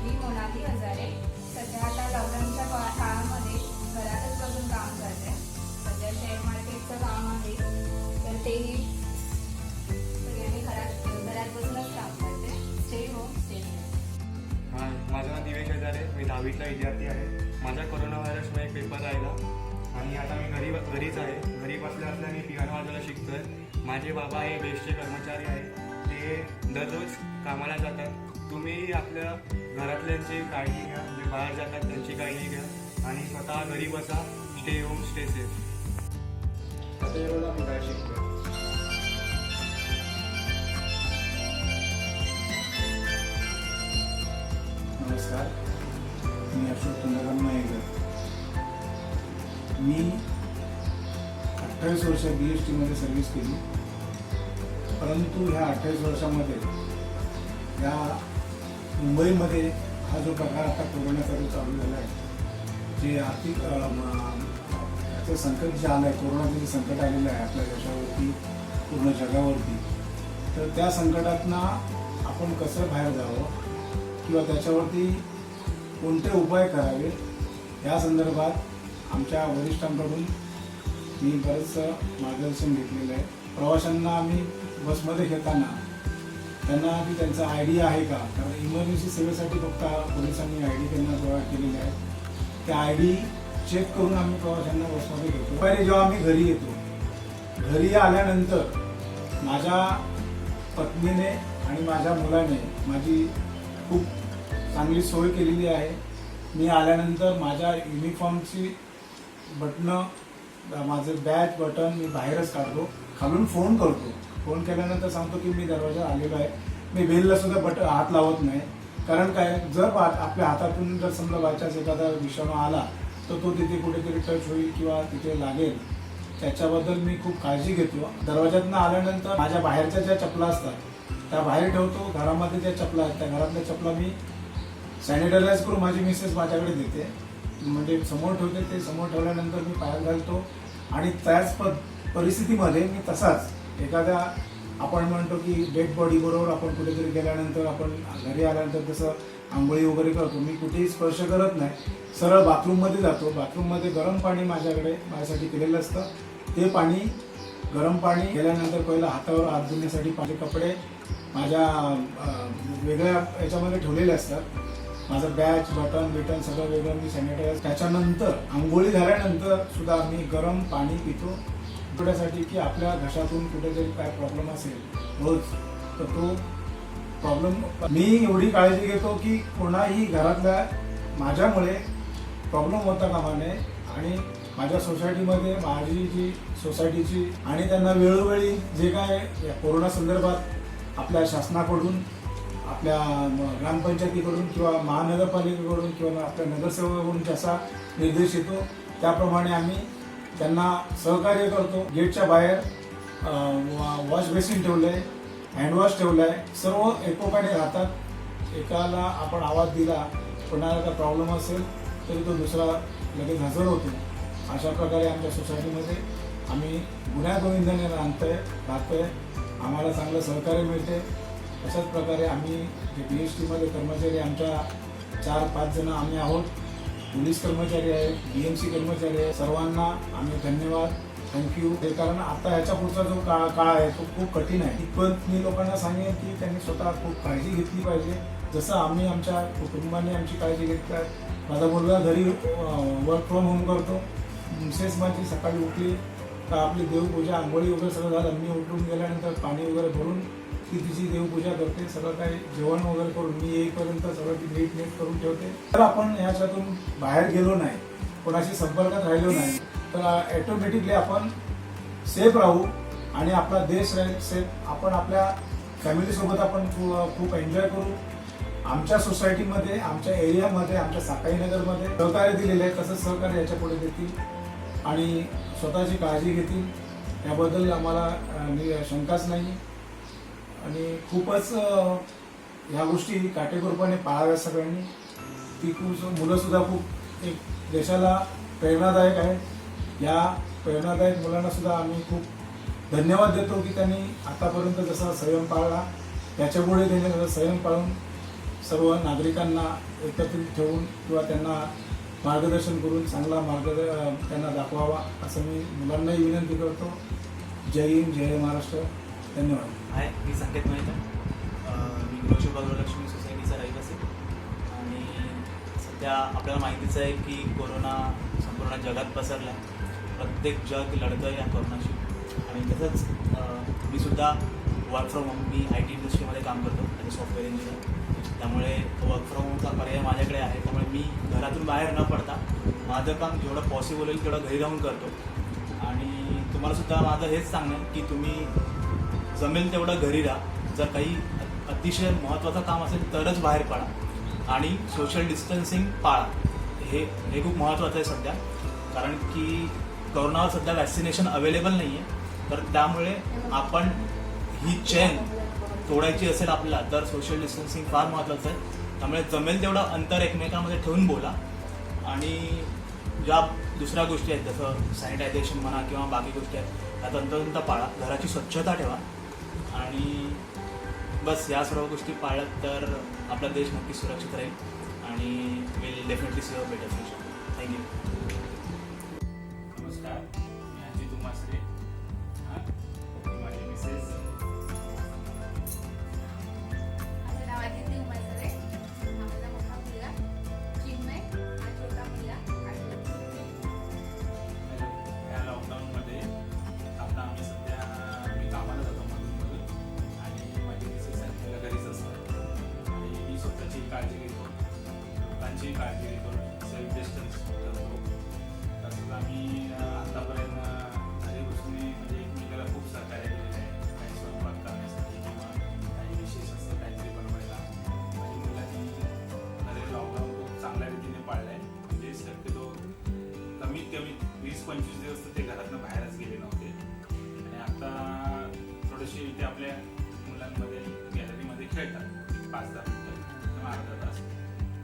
मी मोनाली हजारे. सध्या आता लॉकडाऊनच्या काळामध्ये घरातच बसून काम करते. सध्या शेअर मार्केटचं काम आहे, तर तेही सगळ्यांनी घरात बसूनच काम करते. Stay home, stay safe. Hi, माझं नाव दिवेश हजारे. मी 10वीतला विद्यार्थी आहे. माझा कोरोना व्हायरसमुळे एक पेपर राहिला आणि आता मी घरीच आहे. घरी बसल्या असल्या मी पियानो वाजवायला शिकतोय. माझे बाबा हे बेस्टचे कर्मचारी आहेत. ते दररोज कामाला जातात. तुम्ही आपल्या घरातल्यांची काळजी घ्या, जे बाहेर जातात त्यांची काळजी घ्या आणि स्वतः घरी बसा. Stay home, stay safe. आता एवढं मी काय शिकतोय. नमस्कार, मी अशोक चंद्रकांत नायकर. मी 28 वर्ष BSTमध्ये सर्व्हिस केली. परंतु ह्या 28 वर्षामध्ये या मुंबईमध्ये हा जो प्रकार आता कोरोनाचा जो चालू झाला आहे, जे आर्थिक आजचं संकट जे आलं आहे, कोरोनाचं जे संकट आलेलं आहे आपल्या देशावरती, पूर्ण जगावरती, तर त्या संकटातनं आपण कसं बाहेर जावं किंवा त्याच्यावरती कोणते उपाय करावे या संदर्भात आमच्या वरिष्ठांकडून मी बरंचसं मार्गदर्शन घेतलेलं आहे. प्रवाशांना आम्ही बसमध्ये घेताना त्यांना की त्यांचा आय डी आहे का, कारण इमर्जन्सी सेवेसाठी फक्त पोलिसांनी आय डी त्यांना प्रोव्हाइड केलेले आहे. त्या आय डी चेक करून आम्ही प्रवाशांना बसमध्ये घेतो. पहिले जेव्हा आम्ही घरी येतो, घरी आल्यानंतर माझ्या पत्नीने आणि माझ्या मुलाने माझी खूप चांगली सोय केलेली आहे. मी आल्यानंतर माझ्या युनिफॉर्मची बटणं, माझं बॅच बटन मी बाहेरच काढतो, खालून फोन करतो. फोन केल्यानंतर सांगतो की मी दरवाजा आलेलो आहे. मी बेलला सुद्धा हात लावत नाही, कारण काय, जर आपल्या हातातून जर समजा बायचान्स एखादा विषाणू आला तर तो तिथे कुठेतरी टच होईल किंवा तिथे लागेल, त्याच्याबद्दल मी खूप काळजी घेतो. दरवाज्यातनं आल्यानंतर माझ्या बाहेरच्या ज्या चपला असतात त्या बाहेर ठेवतो. घरामध्ये ज्या चपला आहेत त्या घरातल्या चपला मी सॅनिटायझर करून माझी मिसेस माझ्याकडे देते, म्हणजे समोर ठेवते. ते समोर ठेवल्यानंतर मी पायात घालतो आणि त्याच परिस्थितीमध्ये मी तसाच एखाद्या, आपण म्हणतो की डेड बॉडी बरोबर आपण कुठेतरी गेल्यानंतर आपण घरी आल्यानंतर तसं आंघोळी वगैरे करतो, मी कुठेही स्पर्श करत नाही, सरळ बाथरूममध्ये जातो. बाथरूममध्ये गरम पाणी माझ्यासाठी केलेलं असतं. ते पाणी, गरम पाणी गेल्यानंतर पहिलं हातावर हात धुण्यासाठी माझे कपडे माझ्या वेगळ्या याच्यामध्ये ठेवलेले असतात. माझं बॅच बटन सगळं वेगळं मी सॅनिटाईज. त्याच्यानंतर आंघोळी झाल्यानंतर सुद्धा मी गरम पाणी पितो, थोड्यासाठी की आपल्या घशातून कुठेतरी काय प्रॉब्लेम असेल रोज तर तो प्रॉब्लेम मी एवढी काळजी घेतो की कोणाही घरातल्या माझ्यामुळे प्रॉब्लेम होता कामा नये. आणि माझ्या सोसायटीमध्ये माझी जी सोसायटीची आणि त्यांना वेळोवेळी जे काय कोरोना संदर्भात आपल्या शासनाकडून, आपल्या ग्रामपंचायतीकडून किंवा महानगरपालिकेकडून किंवा आपल्या नगरसेवकाकडून जसा निर्देश येतो त्याप्रमाणे आम्ही त्यांना सहकार्य करतो. गेटच्या बाहेर वॉश बेसिन ठेवलं आहे, हँडवॉश ठेवलं आहे, सर्व एकोप्याने राहतात. एकाला आपण आवाज दिला, कोणाला काय प्रॉब्लेम असेल तरी तो दुसरा लगेच हजर होतो. अशा प्रकारे आमच्या सोसायटीमध्ये आम्ही गुण्यागोविंदाने राहतोय. आम्हाला चांगलं सहकार्य मिळते. अशाच प्रकारे आम्ही जे BHTमध्ये कर्मचारी आमच्या 4-5 जण आम्ही आहोत. पोलीस कर्मचारी आहेत, BMC कर्मचारी आहेत. सर्वांना आम्ही धन्यवाद, थँक्यू. कारण आता ह्याच्या पुढचा जो काळ आहे तो खूप कठीण आहे. इतपत मी लोकांना सांगेन की त्यांनी स्वतः खूप काळजी घेतली पाहिजे, जसं आम्ही आमच्या कुटुंबाने आमची काळजी घेतली आहे. माझा मुलगा घरी वर्क फ्रॉम होम करतो. मिसेस माझी सकाळी उठली का आपली देवपूजा, आंघोळी वगैरे सगळं झालं, मी उठून गेल्यानंतर पाणी वगैरे भरून ती तिची देवपूजा करते. सगळं काही जेवण वगैरे करून मी येईपर्यंत सगळं ती नीट करून ठेवते. तर आपण ह्याच्यातून बाहेर गेलो नाही, कोणाशी संपर्कात राहिलो नाही तर ॲटोमॅटिकली आपण सेफ राहू आणि आपला देश राहील सेफ. आपण आपल्या फॅमिलीसोबत आपण खूप एन्जॉय करू. आमच्या सोसायटीमध्ये, आमच्या एरियामध्ये, आमच्या साकाई नगरमध्ये सहकार्य दिलेलं आहे, तसंच सहकार्य याच्या पुढे देतील आणि स्वतःची काळजी घेतील याबद्दल आम्हाला शंकाच नाही. आणि खूपच ह्या गोष्टी काटेकोरपणे पाळाव्या सगळ्यांनी. ती खूप मुलंसुद्धा खूप एक देशाला प्रेरणादायक आहे. या प्रेरणादायक मुलांना सुद्धा आम्ही खूप धन्यवाद देतो की त्यांनी आतापर्यंत जसा संयम पाळला त्याच्यापुढे त्यांनी जसा संयम पाळून सर्व नागरिकांना एकत्रित ठेवून किंवा त्यांना मार्गदर्शन करून चांगला मार्ग त्यांना दाखवावा असं मी मुलांनाही विनंती करतो. जय हिंद, जय महाराष्ट्र. धन्यवाद. हाय, मी संकेत मेहता. मी गृहशोभा गृहलक्ष्मी सोसायटीचा रहिवासी आणि सध्या आपल्याला माहितीच आहे की कोरोना संपूर्ण जगात पसरला. प्रत्येक जग लढतं आहे या कोरोनाशी आणि तसंच मी सुद्धा work from home, me IT इंडस्ट्रीमध्ये काम करतो ॲज अ सॉफ्टवेअर इंजिनियर. त्यामुळे वर्क फ्रॉम होमचा पर्याय माझ्याकडे आहे. त्यामुळे मी घरातून बाहेर न पडता माझं काम जेवढं पॉसिबल होईल तेवढं घरी राहून करतो. आणि तुम्हालासुद्धा माझं हेच सांगणं की तुम्ही जमेल तेवढं घरी राहा. जर काही अतिशय महत्त्वाचं काम असेल तरच बाहेर पडा आणि सोशल डिस्टन्सिंग पाळा. हे खूप महत्त्वाचं आहे सध्या, कारण की कोरोनावर सध्या वॅक्सिनेशन अवेलेबल नाही आहे. तर त्यामुळे आपण ही चेन तोडायची असेल आपल्याला तर सोशल डिस्टन्सिंग फार महत्त्वाचं आहे. त्यामुळे जमेल तेवढं अंतर एकमेकांमध्ये ठेवून बोला आणि ज्या दुसऱ्या गोष्टी आहेत जसं सॅनिटायझेशन म्हणा किंवा बाकी गोष्टी आहेत त्या तंतोतंत पाळा, घराची स्वच्छता ठेवा आणि बस या सर्व गोष्टी पाळल्यात तर आपला देश नक्की सुरक्षित राहील आणि will definitely see a better future. Thank you. नमस्कार, मी अजित उमासरे. माझी मिसेस माझं नाव आदित्य उमासरे. हा माझा मोठा मुलगा चिन्मय, हा छोटा मुलगा आठवीत. या लॉकडाऊनमध्ये आता आम्ही सध्या मी कामाला जातो मधून आणि माझी मिसेस आणि मुलं घरीच असतात आणि मी स्वतःची काळजी घेतो, लोकांची काळजी घेतो, सेल्फ डिस्टन्स ठेवतो. तसंच आम्ही आतापर्यंत घरी बसून म्हणजे एकमेकाला खूप सहकार्य केलेलं आहे, काही स्वयंपाक करण्यासाठी किंवा काही विशेष असं काहीतरी बनवायला. माझी मुलांनी घरी लॉकडाऊन खूप चांगल्या रीतीने पाळलं आहे. म्हणजे शक्यतो कमीत कमी 20-25 दिवस तर ते घरातनं बाहेरच गेले नव्हते आणि आता थोडेसे इथे आपल्या मुलांमध्ये गॅलरीमध्ये खेळतात 5-10 मिनिटं किंवा अर्धा तास.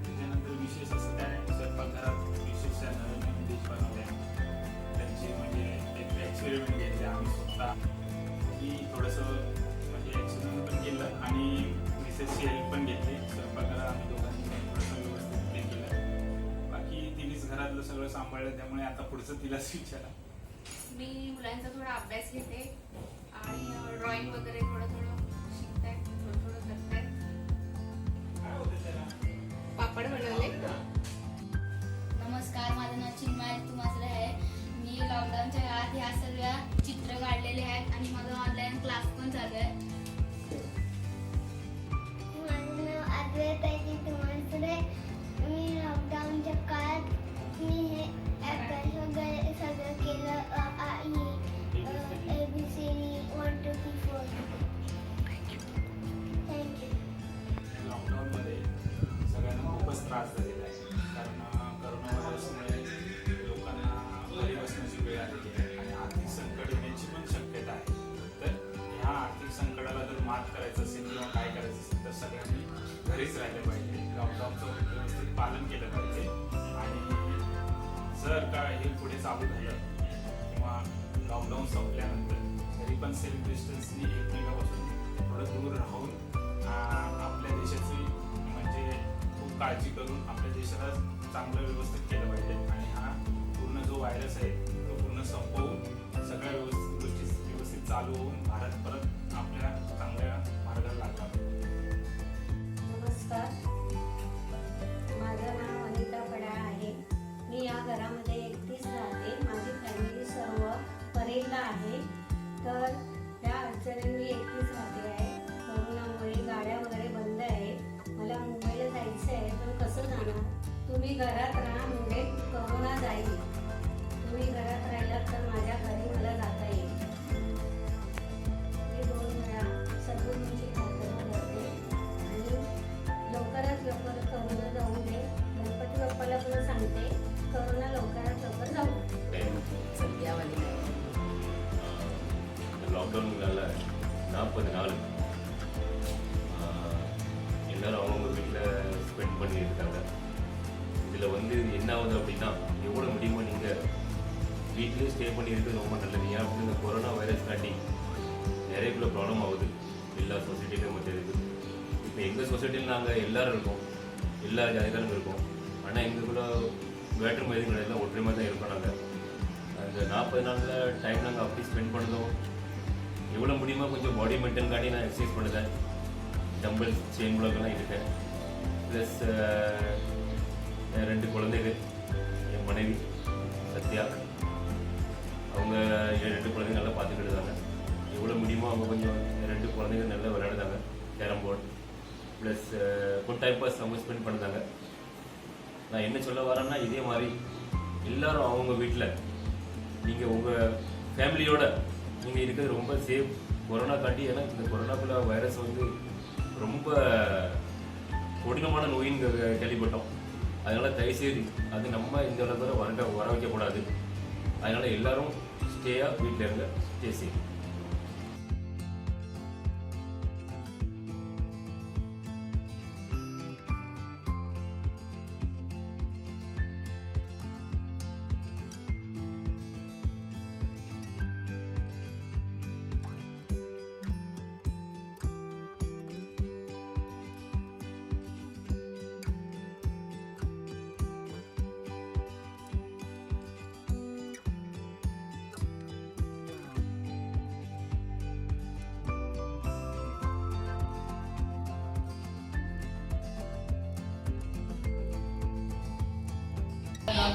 त्याच्यानंतर विशेष असं काय स्वयंपाकघरात विशेष नवीन नवीन डिश बनवल्या, त्यांची म्हणजे एक एक्सपेरिमेंट घेतले आम्ही स्वतः की थोडंसं म्हणजे एक्सपेरिमेंट पण केलं आणि मिसेसची हेल्प पण घेतली. स्वयंपाकघरात आम्ही दोघांनी थोडंसं व्यवस्थित ते केलं. बाकी तिनेच घरातलं सगळं सांभाळलं, त्यामुळे आता पुढचं तिलाच विचारा. मी मुलांचा थोडा अभ्यास घेते आणि ड्रॉइंग वगैरे थोडं थोडं शिकताय, थोडं थोडं करताय. पापड बनवले. नमस्कार, माझं नाव चिन्मय तुमासरे आहे. मी लॉकडाऊनच्या काळात ह्या सगळ्या चित्र काढलेले आहेत आणि माझा ऑनलाईन क्लास पण चालू आहे. माझं नाव अद्वैत तुमासरे. मी लॉकडाऊनच्या काळात मी हे अभ्यास वगैरे सगळं केलं. ABCD 1 2 3 4. थँक्यू. लॉकडाऊनमध्ये सगळ्यांना खूपच त्रास झालेला आहे, कारण करोना व्हायरसमुळे लोकांना घरी बसण्याची वेळ आलेली आहे आणि आर्थिक संकट येण्याची पण शक्यता आहे. तर ह्या आर्थिक संकटाला जर मात करायचं असेल किंवा काय करायचं असेल तर सगळ्यांनी घरीच राहिलं पाहिजे, लॉकडाऊनचं व्यवस्थित पालन केलं पाहिजे. आणि जर का हे पुढे चालू झालं किंवा लॉकडाऊन संपल्यानंतर तरी पण सेल्फ डिस्टन्सनी एकमेकापासून थोडं दूर राहून आपल्या देशाची म्हणजे खूप काळजी करून आपल्या देशाला चांगलं व्यवस्थित केलं पाहिजे आणि हा पूर्ण जो व्हायरस आहे तो पूर्ण संपवून सगळ्या गोष्टी व्यवस्थित चालू होऊन भारत परत आपल्या चांगल्या मार्गाला लागला. नमस्कार, माझं नाव अनिता पडाळ आहे. मी या घरामध्ये एकटीच राहते. माझी फॅमिली सर्व परेलला आहे. तर ह्या अडचणींनी मी एकटीच राहते आहे. करोनामुळे गाड्या वगैरे बंद आहे. मला मुंबईला जायचं आहे, पण कसं जाणार? तुम्ही घरात राहा म्हणजे करोना जाईल. तुम्ही घरात राहिलात तर माझ्या घरी मला जाता येईल. मी 2 वेळा सद्गुरूंची प्रार्थना करते आणि लवकरात लवकर करोना जाऊ दे. गणपती बाप्पाला पण सांगते करोना लवकरात लवकर जाऊ. सध्यावाली லாக்டவுனுங்களால 40 நாள் எல்லாரும் அவங்க வீட்டில் ஸ்பெண்ட் பண்ணியிருக்காங்க. இதில் வந்து என்ன ஆகுது அப்படின்னா எவ்வளோ முடியுமோ நீங்கள் வீட்டிலே ஸ்டே பண்ணியிருக்கிறது ரொம்ப நல்லது. ஏன் அப்படின்னு இந்த கொரோனா வைரஸ் காட்டி நிறைய பேர் ப்ராப்ளம் ஆகுது எல்லா சொசைட்டிலையும் மட்டும் இருக்குது. இப்போ எங்கள் சொசைட்டியில் நாங்கள் எல்லோரும் இருக்கோம், எல்லா ஜாதிக்காரங்க இருக்கோம். ஆனால் எங்களுக்குள்ள வேற்றுமை எதுவும் கிடையாது, ஒற்றுமை தான் இருக்கோம். நாங்கள் அந்த 40 நாளில் டைம் நாங்கள் அப்படி ஸ்பெண்ட் பண்ணதோம். எவ்வளோ முடியுமோ கொஞ்சம் பாடி மெயின்டைன் காட்டி நான் எக்ஸசைஸ் பண்ணுறேன், டம்பிள்ஸ் செயின் உலகெல்லாம் இருக்கேன். ப்ளஸ் 2 குழந்தைகள், என் மனைவி சத்யா, அவங்க 2 குழந்தைங்க நல்லா பார்த்துக்கிட்டு இருக்காங்க. எவ்வளோ முடியுமோ அவங்க கொஞ்சம் 2 குழந்தைங்க நல்லா விளையாடுதாங்க கேரம் போர்டு. ப்ளஸ் கொஞ்சம் டைம் பாஸ் அவங்க ஸ்பெண்ட் பண்ணுறாங்க. நான் என்ன சொல்ல வரேன்னா இதே மாதிரி எல்லோரும் அவங்க வீட்டில் நீங்கள் உங்கள் ஃபேமிலியோட நீங்கள் இருக்கிறது ரொம்ப சேஃப் கொரோனா காட்டி. ஏன்னா இந்த கொரோனாக்குள்ள வைரஸ் வந்து ரொம்ப கொடூரமான நோயின்னு கேள்விப்பட்டோம். அதனால் தயவுசெய்து அது நம்ம இந்த அளவுக்கு வர வைக்கக்கூடாது. அதனால் எல்லோரும் ஸ்டேயாக வீட்டில் இருங்க, ஸ்டே சேஃப்.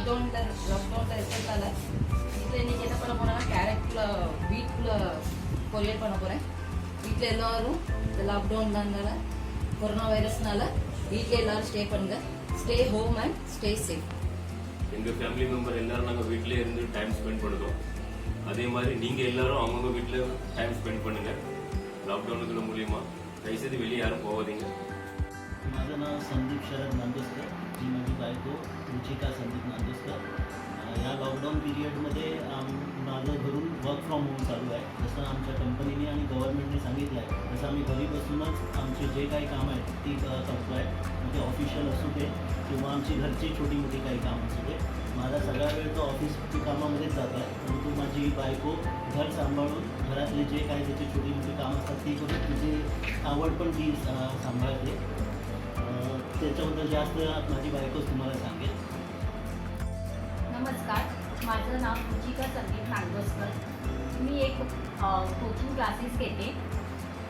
लॉकडाऊनला रिझल्ट आला ಇಟ್ಲ ಏನಿಗೆ ಪಣ ಕ್ಯಾರೆಟ್ ಬೀಟ್ ಕೊರಿಯರ್ பண்ண போகிறேன் வீட்டில் எல்லாரும் இந்த லாக்டவுன்னால கொரோனா வைரஸ்னால வீட்டில் எல்லாரும் ஸ்டே பண்ணுங்க stay home and stay safe. எங்கள் ஃபேமிலி மெம்பர் எல்லாரும் நாங்கள் வீட்டிலே இருந்து டைம் ஸ்பெண்ட் பண்ணுறோம். அதே மாதிரி நீங்கள் எல்லாரும் அவங்கவுங்க வீட்டில் டைம் ஸ்பெண்ட் பண்ணுங்கள். लॉकडाऊन मूल्यमा कैसे வெளியே யாரும் போகாதீங்க. माझं नाव संदीप शरद नांदुसकर, मी माझी बायको रुचिका संदीप नांदुसकर. या लॉकडाऊन पिरियडमध्ये माझं घरून वर्क फ्रॉम होम चालू आहे. जसं आमच्या कंपनीने आणि गव्हर्नमेंटने सांगितलं आहे तसं आम्ही घरी बसूनच आमचे जे काही कामं आहेत ती करतो आहे. म्हणजे ऑफिशियल असू दे किंवा आमची घरची छोटी मोठी काही कामं असू दे. माझा सगळा वेळ तो ऑफिसची कामामध्येच जात आहे. परंतु माझी बायको घर सांभाळून घरातले जे काही त्याची छोटी मोठी कामं असतात ती करून तिची आवड पण ती सांभाळते. त्याच्याबद्दल जास्त माझी बायकोच तुम्हाला सांगेल. नमस्कार, माझं नाव रुचिका संदीप नांदोसकर. मी एक कोचिंग क्लासेस घेते.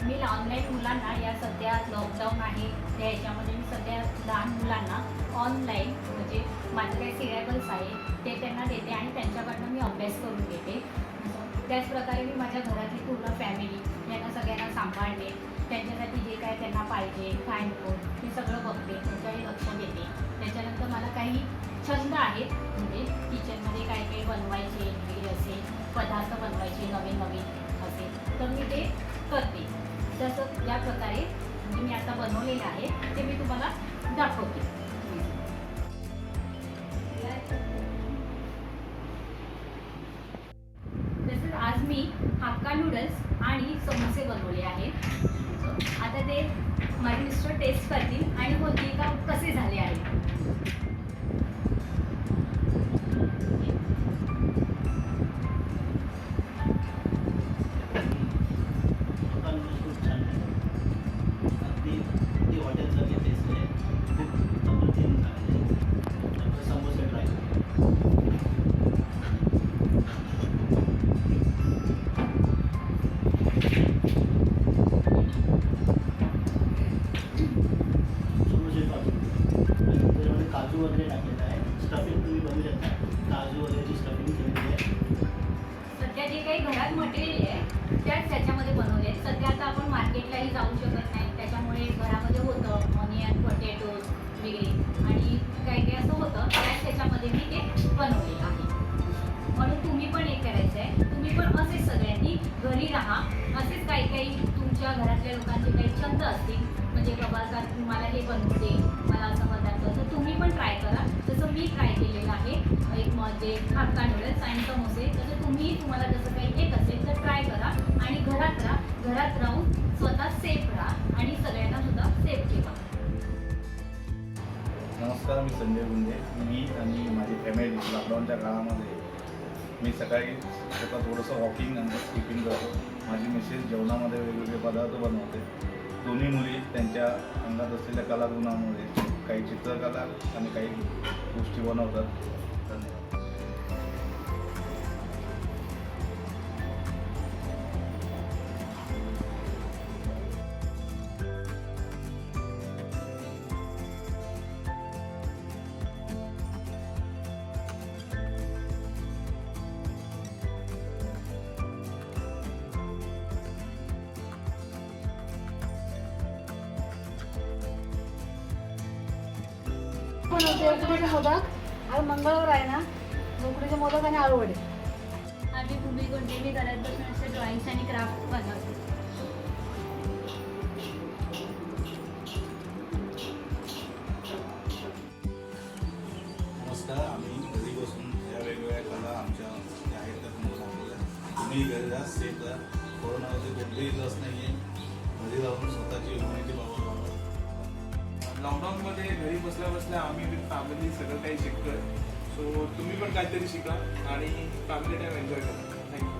मी ऑनलाईन मुलांना या सध्या लॉकडाऊन आहे त्या ह्याच्यामध्ये मी सध्या लहान मुलांना ऑनलाईन म्हणजे माझे काही सिलेबस आहे ते त्यांना देते आणि त्यांच्याकडनं मी अभ्यास करून घेते. त्याचप्रकारे मी माझ्या घरातली पूर्ण फॅमिली यांना सगळ्यांना सांभाळते. त्यांच्यासाठी जे काय त्यांना पाहिजे काय नको ते सगळं बघते, त्यांच्याकडे लक्ष देते. त्याच्यानंतर मला काही छंद आहेत म्हणजे किचनमध्ये काय काही बनवायचे वगैरे असेल, पदार्थ बनवायचे नवीन नवीन असेल तर मी ते करते. तसं या प्रकारे म्हणजे मी आता बनवलेलं आहे ते मी तुम्हाला दाखवते. तसंच आज मी हाक्का नूडल्स आणि समोसे बनवले आहेत. आता ते माझे मिस्टर टेस्ट करतील आणि बोलतील का कसे झाले आहेत. खूप छान अगदी ती हॉटेलसारखी टेस्ट आहे. खूप अप्रतिम झाले. नंतर समोसे ट्राय त्याच्यामध्ये काजू वगैरे टाकलेलं आहे. स्टफिंग तुम्ही बघू शकता, काजू वगैरेची स्टफिंग केलेली आहे. सध्या जे काही घरात मटेरियल आहे त्याच त्याच्यामध्ये बनवले आहेत. सध्या आता आपण मार्केटलाही जाऊ शकत नाही त्याच्यामुळे घरामध्ये होतं ऑनियन पोटॅटोज वगैरे आणि काही काही असं होतं त्याच त्याच्यामध्ये मी ते बनवलेलं आहे. म्हणून तुम्ही पण एक करायचं आहे, तुम्ही पण असेच सगळ्यांनी घरी राहा. असेच काही काही तुमच्या घरातल्या लोकांचे काही छंद असतील म्हणजे बाबा का तुम्हाला हे बनवू दे मला असं पदार्थ तर तुम्ही पण ट्राय करा. जसं मी ट्राय केलेलं आहे एक म्हणजे हाक्का नूडल्स आणि समोसे तसं तुम्हाला जसं काही येत असेल तर ट्राय करा आणि घरात राहा. घरात राहून स्वतः सेफ राहा आणि सगळ्यांना सुद्धा सेफ ठेवा. नमस्कार, मी संजय गुंडे. मी आणि माझी फॅमिली लॉकडाऊनच्या काळामध्ये मी सकाळी स्वतः थोडंसं वॉकिंग आणि स्किपिंग करतो. माझी मिसेस जेवणामध्ये वेगवेगळे पदार्थ बनवते. दोन्ही मुली त्यांच्या अंगात असलेल्या कलागुणामुळे काही चित्रकला आणि काही गोष्टी बनवतात. धन्यवाद. उकडीचे मोदक आज मंगळवार आहे ना, उकडीचे मोदक आणि आळू वडे. आम्ही भूमी गोंडे मी घरात बसून असे ड्रॉइंग्स आणि क्राफ्ट बनवते. नमस्कार, आम्ही घरी बसून या वेगवेगळ्या कला आमच्या ज्या आहेत त्या तुम्हाला सांगितल्या. तुम्ही घरी राहा, सेफ राहा. कोरोनावरती कोणतेही लस नाही आहे. घरी राहून स्वतःची इम्युनिटी पॉवर वाढवा. लॉकडाऊनमध्ये घरी बसल्या बसल्या आम्ही विथ फॅमिली सगळं काही शिकतोय. सो तुम्ही पण काहीतरी शिका आणि फॅमिली टाईम एन्जॉय करा. थँक्यू.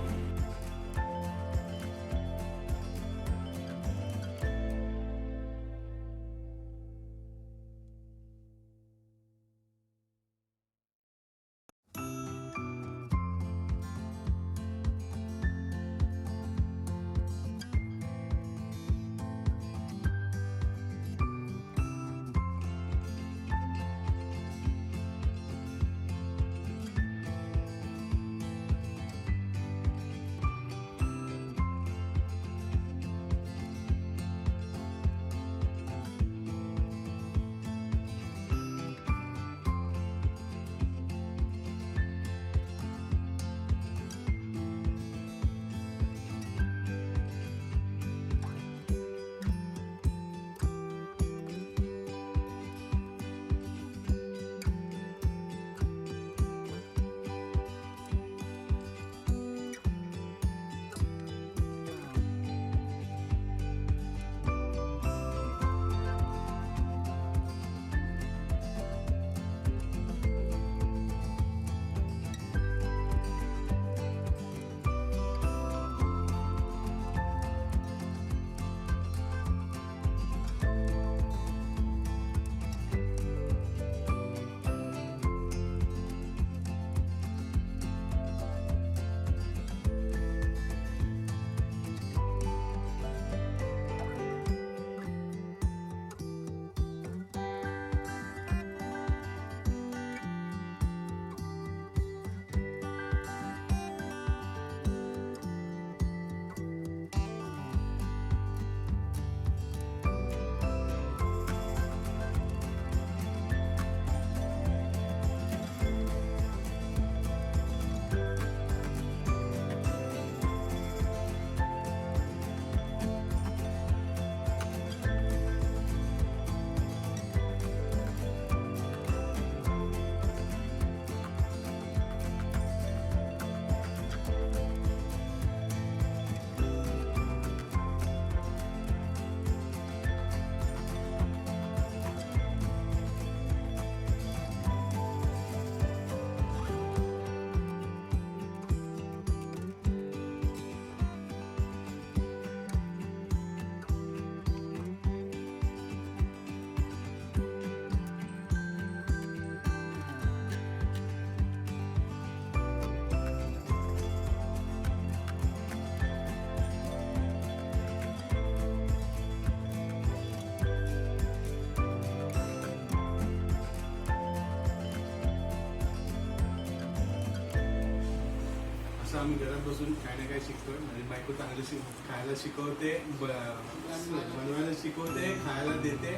आम्ही घरात बसून काय ना काय शिकतोय. माझी बायको चांगलं खायला शिकवते, बनवायला शिकवते, खायला देते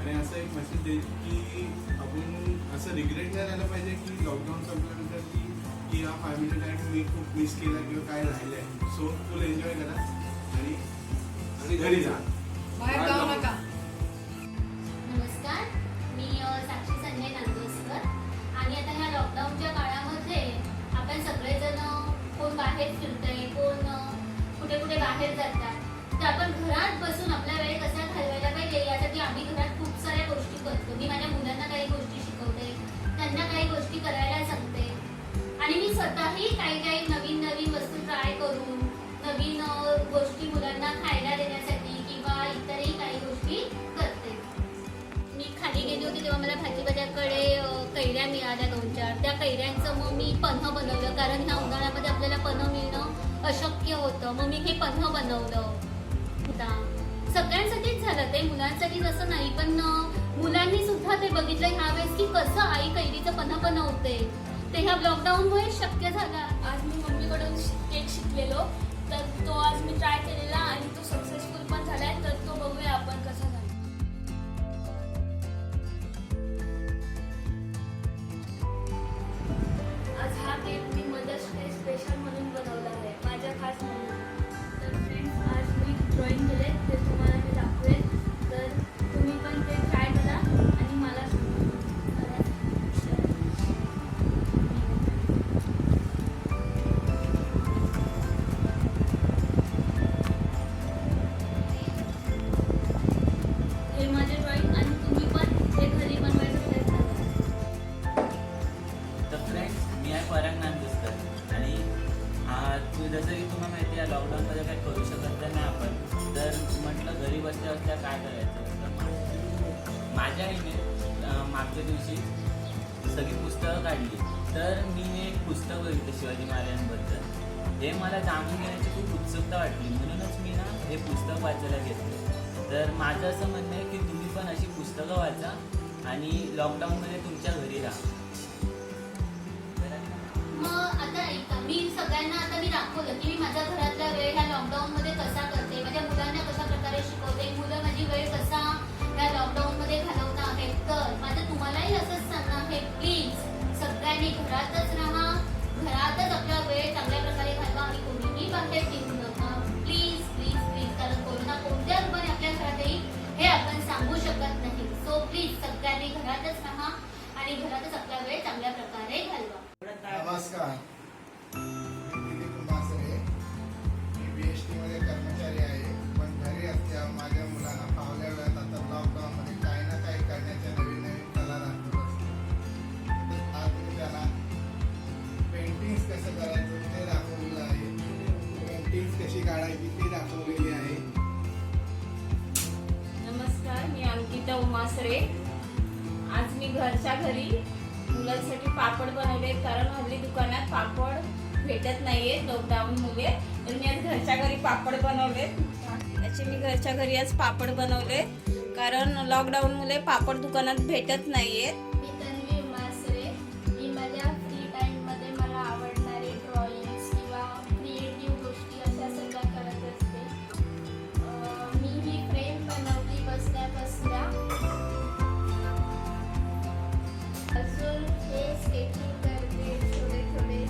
आणि असं एक मेसेज दे की आपण असं रिग्रेट नाही राहिलं पाहिजे की लॉकडाऊन संपल्यानंतर की हा फॅमिली टाईम मी खूप मिस केला किंवा काय राहिलं आहे. सो फुल एन्जॉय करा आणि घरी जा, बाहेर जाऊ नका. नमस्कार, मी साक्षी संजय नांदोसकर. आणि आता ह्या लॉकडाऊनच्या काळामध्ये आपण सगळेजण कोण बाहेर फिरतंय, कोण कुठे कुठे बाहेर जातात, तर आपण घरात बसून आपला वेळ कसा घालवायला पाहिजे यासाठी आम्ही घरात खूप साऱ्या गोष्टी करतो. मी माझ्या मुलांना काही गोष्टी शिकवते, त्यांना काही गोष्टी करायला सांगते आणि मी स्वतःही काही नवीन नवीन वस्तू ट्राय करून नवीन गोष्टी मुलांना खायला देण्यासाठी किंवा इतरही काही गोष्टी करते. मी खाली गेली होती तेव्हा मला भाजीपाल्याकडे कैऱ्या मिळाल्या 2-4. त्या कैऱ्यांचं मग मी पन्हं बनवलं, कारण ह्या उन्हाळ्यामध्ये आपल्याला पन्हं मिळणं अशक्य होतं. मग मी हे पन्हं बनवलं. सगळ्यांसाठीच झालं ते, मुलांसाठी जसं नाही, पण मुलांनी सुद्धा ते बघितलं ह्यावेळेस की कसं आई कैरीचं पन्हं बनवते. ते ह्या लॉकडाऊनमुळे शक्य झालं. आज मी मम्मीकडून केक शिकलेलो, तर तो आज मी ट्राय केलेला आणि तो सक्सेसफुल पण झालाय. तर तो बघूया आपण कसा झाला. आज हा केक मी मदर्स डे स्पेशल म्हणून बनवला आहे, माझ्या खास म्हणून. तर फ्रेंड्स, आज मी ड्रॉइंग केले, ते तुम्हाला मी दाखवेन. तर तुम्ही पण ते ट्राय करा आणि मला सांगा. हे माझे ड्रॉइंग आणि तुम्ही पण हे घरी बनवायचा प्रयत्न करा. तर फ्रेंड्स, मी आहे पराग नांदोसकर आणि जसं की तुम्हाला माहिती आहे लॉकडाऊनमध्ये काही करू शकत नाही आपण, तर म्हटलं घरी बसल्या बसल्या काय करायचं. तर माझ्या आईने मागच्या दिवशी सगळी पुस्तकं काढली, तर मी एक पुस्तक बघितलं शिवाजी महाराजांबद्दल. हे मला जाणून घेण्याची खूप उत्सुकता वाटली, म्हणूनच मी ना हे पुस्तक वाचायला घेतलं. तर माझं असं म्हणणं आहे की तुम्ही पण अशी पुस्तकं वाचा आणि लॉकडाऊनमध्ये तुमच्या घरी राहा. मग आता ऐका, मी सगळ्यांना आता मी दाखवलं की मी माझ्या घरातला वेळ ह्या लॉकडाऊनमध्ये कसा करते, माझ्या मुलांना कशा प्रकारे शिकवते, मुलं माझी वेळ कसा ह्या लॉकडाऊनमध्ये घालवत आहेत. तर माझं तुम्हालाही असंच सांगणं आहे, प्लीज सगळ्यांनी घरातच राहा, घरातच आपला वेळ चांगल्या प्रकारे घालवा आणि कोणीही बाहेर निघू नका. प्लीज प्लीज प्लीज, कारण कोरोना कोणत्या रूपाने आपल्या घरात येईल हे आपण सांगू शकत नाही. सो प्लीज सगळ्यांनी घरातच राहा आणि घरातच आपला वेळ चांगल्या प्रकारे घालवा. नमस्कार, मी दिलीप मासरे. मी BST मध्ये कर्मचारी आहे, पण घरी असल्या माझ्या मुलांना फावल्या वेळात आता लॉकडाऊनमध्ये काही ना काही करण्याच्या नवीन नवीन कला दाखवत असतो. तर आज मी त्याला पेंटिंग्स कसं करायचं ते दाखवलेलं आहे, पेंटिंग्स कशी काढायची ते दाखवलेली आहे. नमस्कार, मी अंकिता उमासरे. आज मी घरच्या घरी मुलांसाठी पापड बनवले, कारण हल्ली दुकानात पापड भेटत नाहीये लॉकडाऊनमुळे. तर मी आज घरच्या घरी पापड बनवले. मी घरच्या घरी आज पापड बनवले, कारण लॉकडाऊनमुळे पापड दुकानात भेटत नाहीयेत. मी तन्वी उमासरे. मी माझ्या फ्री टाईममध्ये मला आवडणारे ड्रॉइंग्स किंवा क्रिएटिव्ह गोष्टी अशा सगळ्या करत असते. मी ही फ्रेम बनवली बसल्या बसल्या. अजून हे स्केचिंग करते थोडे थोडे.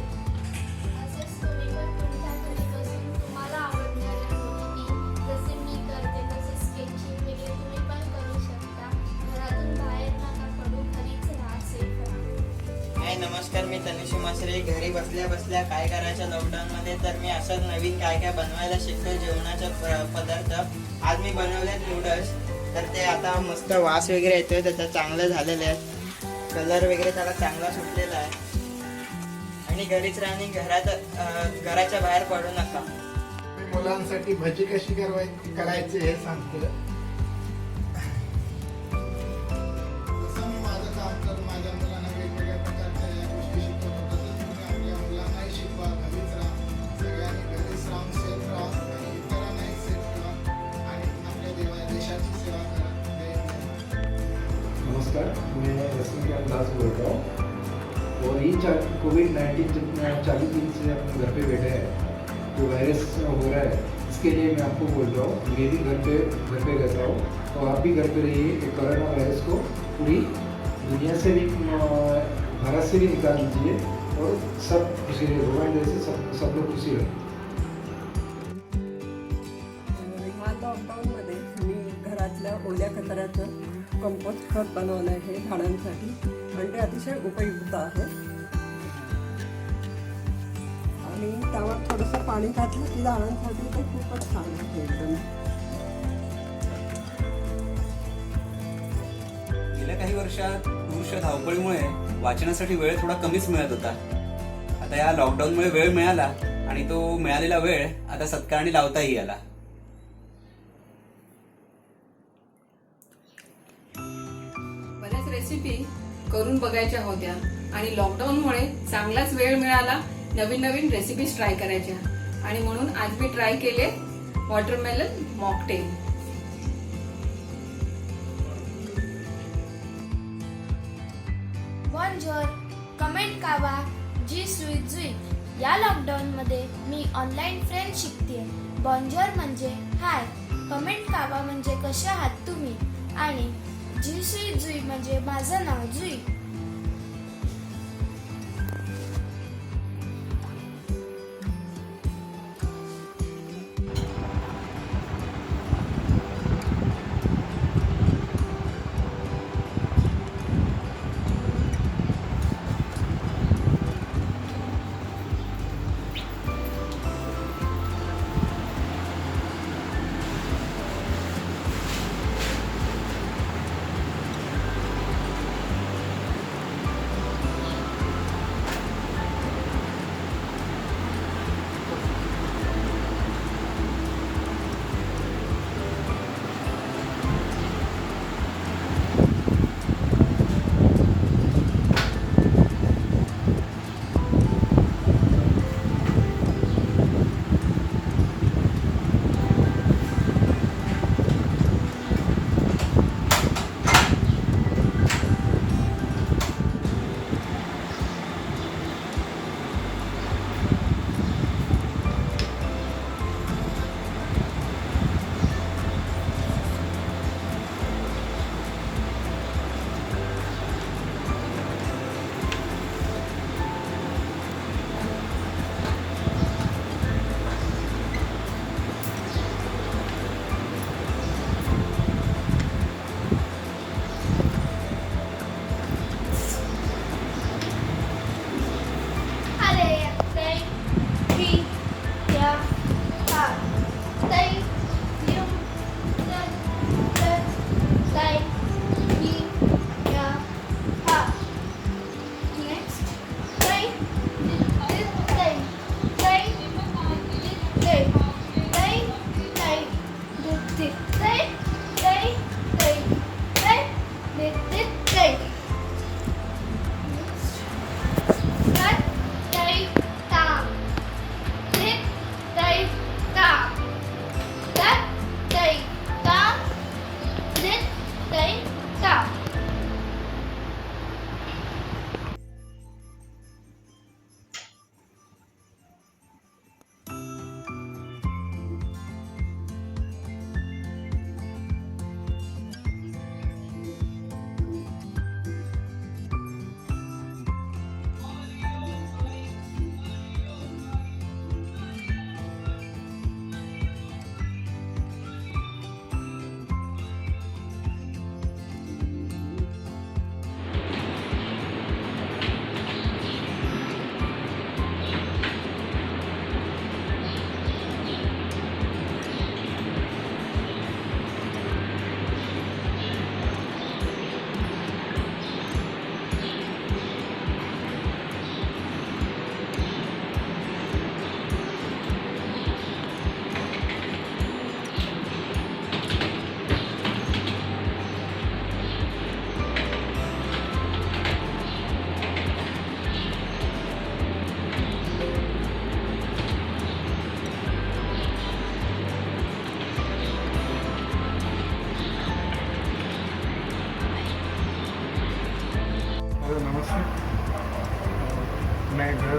असेच तुम्ही पण तुमच्या घरी बसून तुम्हाला आवडणाऱ्या गोष्टी जसे मी करते तसे स्केचिंग वगैरे तुम्ही पण करू शकता. घरातून बाहेर नका पडू, घरीच राहा, सेफ राहा. हाय, नमस्कार, मी तनिष मासरे. घरी बसल्या बसल्या काय करायचं लॉकडाऊनमध्ये, तर मी असंच नवीन काय काय बनवायला शिकतो जेवणाचे पदार्थ. आज मी बनवले नूडल्स, तर ते आता मस्त वास वगैरे येतोय, त्याचं चांगलं झालेलं आहे, कलर वगैरे त्याला चांगला सुटलेला आहे. आणि घरीच राहा आणि घराच्या बाहेर पडू नका. मी मुलांसाठी भजी कशी करायची हे सांगतो. जसं मी माझं काम करून माझ्या मुलांना वेगवेगळ्या प्रकारच्या या गोष्टी शिकवतो, तसंच तुम्ही आपल्या मुलांनाही शिकवा. घरीच राहा, सगळ्यांनी घरीच राहून सेफ राहा आणि इतरांनाही सेफ ठेवा आणि आपल्या देशाची सेवा करा. नमस्कार, मी रश्मिकांत दास बोलतो. और ये कोविड-19 जितना 40 दिन से अपने घर पे बैठे हैं, जो वायरस हो रहा है, इसके लिए मैं आपको बोल रहा हूँ, मैं भी घर पे रहता हूँ, तो आप भी घर पे रहिए कि कोरोना वायरस को पूरी दुनिया से भी, भारत से भी निकाल दीजिए और सब खुशी रहे, भगवान जैसे सब लोग खुशी रहे. ह्या लॉकडाऊनमध्ये मी घरातल्या ओल्या कचऱ्याचं कंपोस्ट खत बनवलं आहे झाडांसाठी आणि ते अतिशय उपयुक्त आहे. आणि त्यावर थोडंसं पाणी घातलं की झाडांसाठी ते खूपच छान आहे एकदम. गेल्या काही वर्षात पुरुष धावपळीमुळे वाचनासाठी वेळ थोडा कमीच मिळत होता. आता या लॉकडाऊनमुळे वेळ मिळाला आणि तो मिळालेला वेळ आता सत्कारणी लावताही आला. बऱ्याच रेसिपी करून बघायच्या होत्या आणि लॉकडाऊनमुळे चांगलाच वेळ मिळाला नवीन नवीन रेसिपीज ट्राय करायच्या आणि म्हणून आज मी ट्राय केले वॉटरमेलन मॉकटेल. बॉन्जोर, कमेंट कावा, जी सुई जुई. या लॉकडाऊनमध्ये मी ऑनलाईन फ्रेंच शिकते. बॉन्जोर म्हणजे हाय, कमेंट कावा म्हणजे कसे आहात तुम्ही, आणि जी सुई जुई म्हणजे माझं नाव जुई.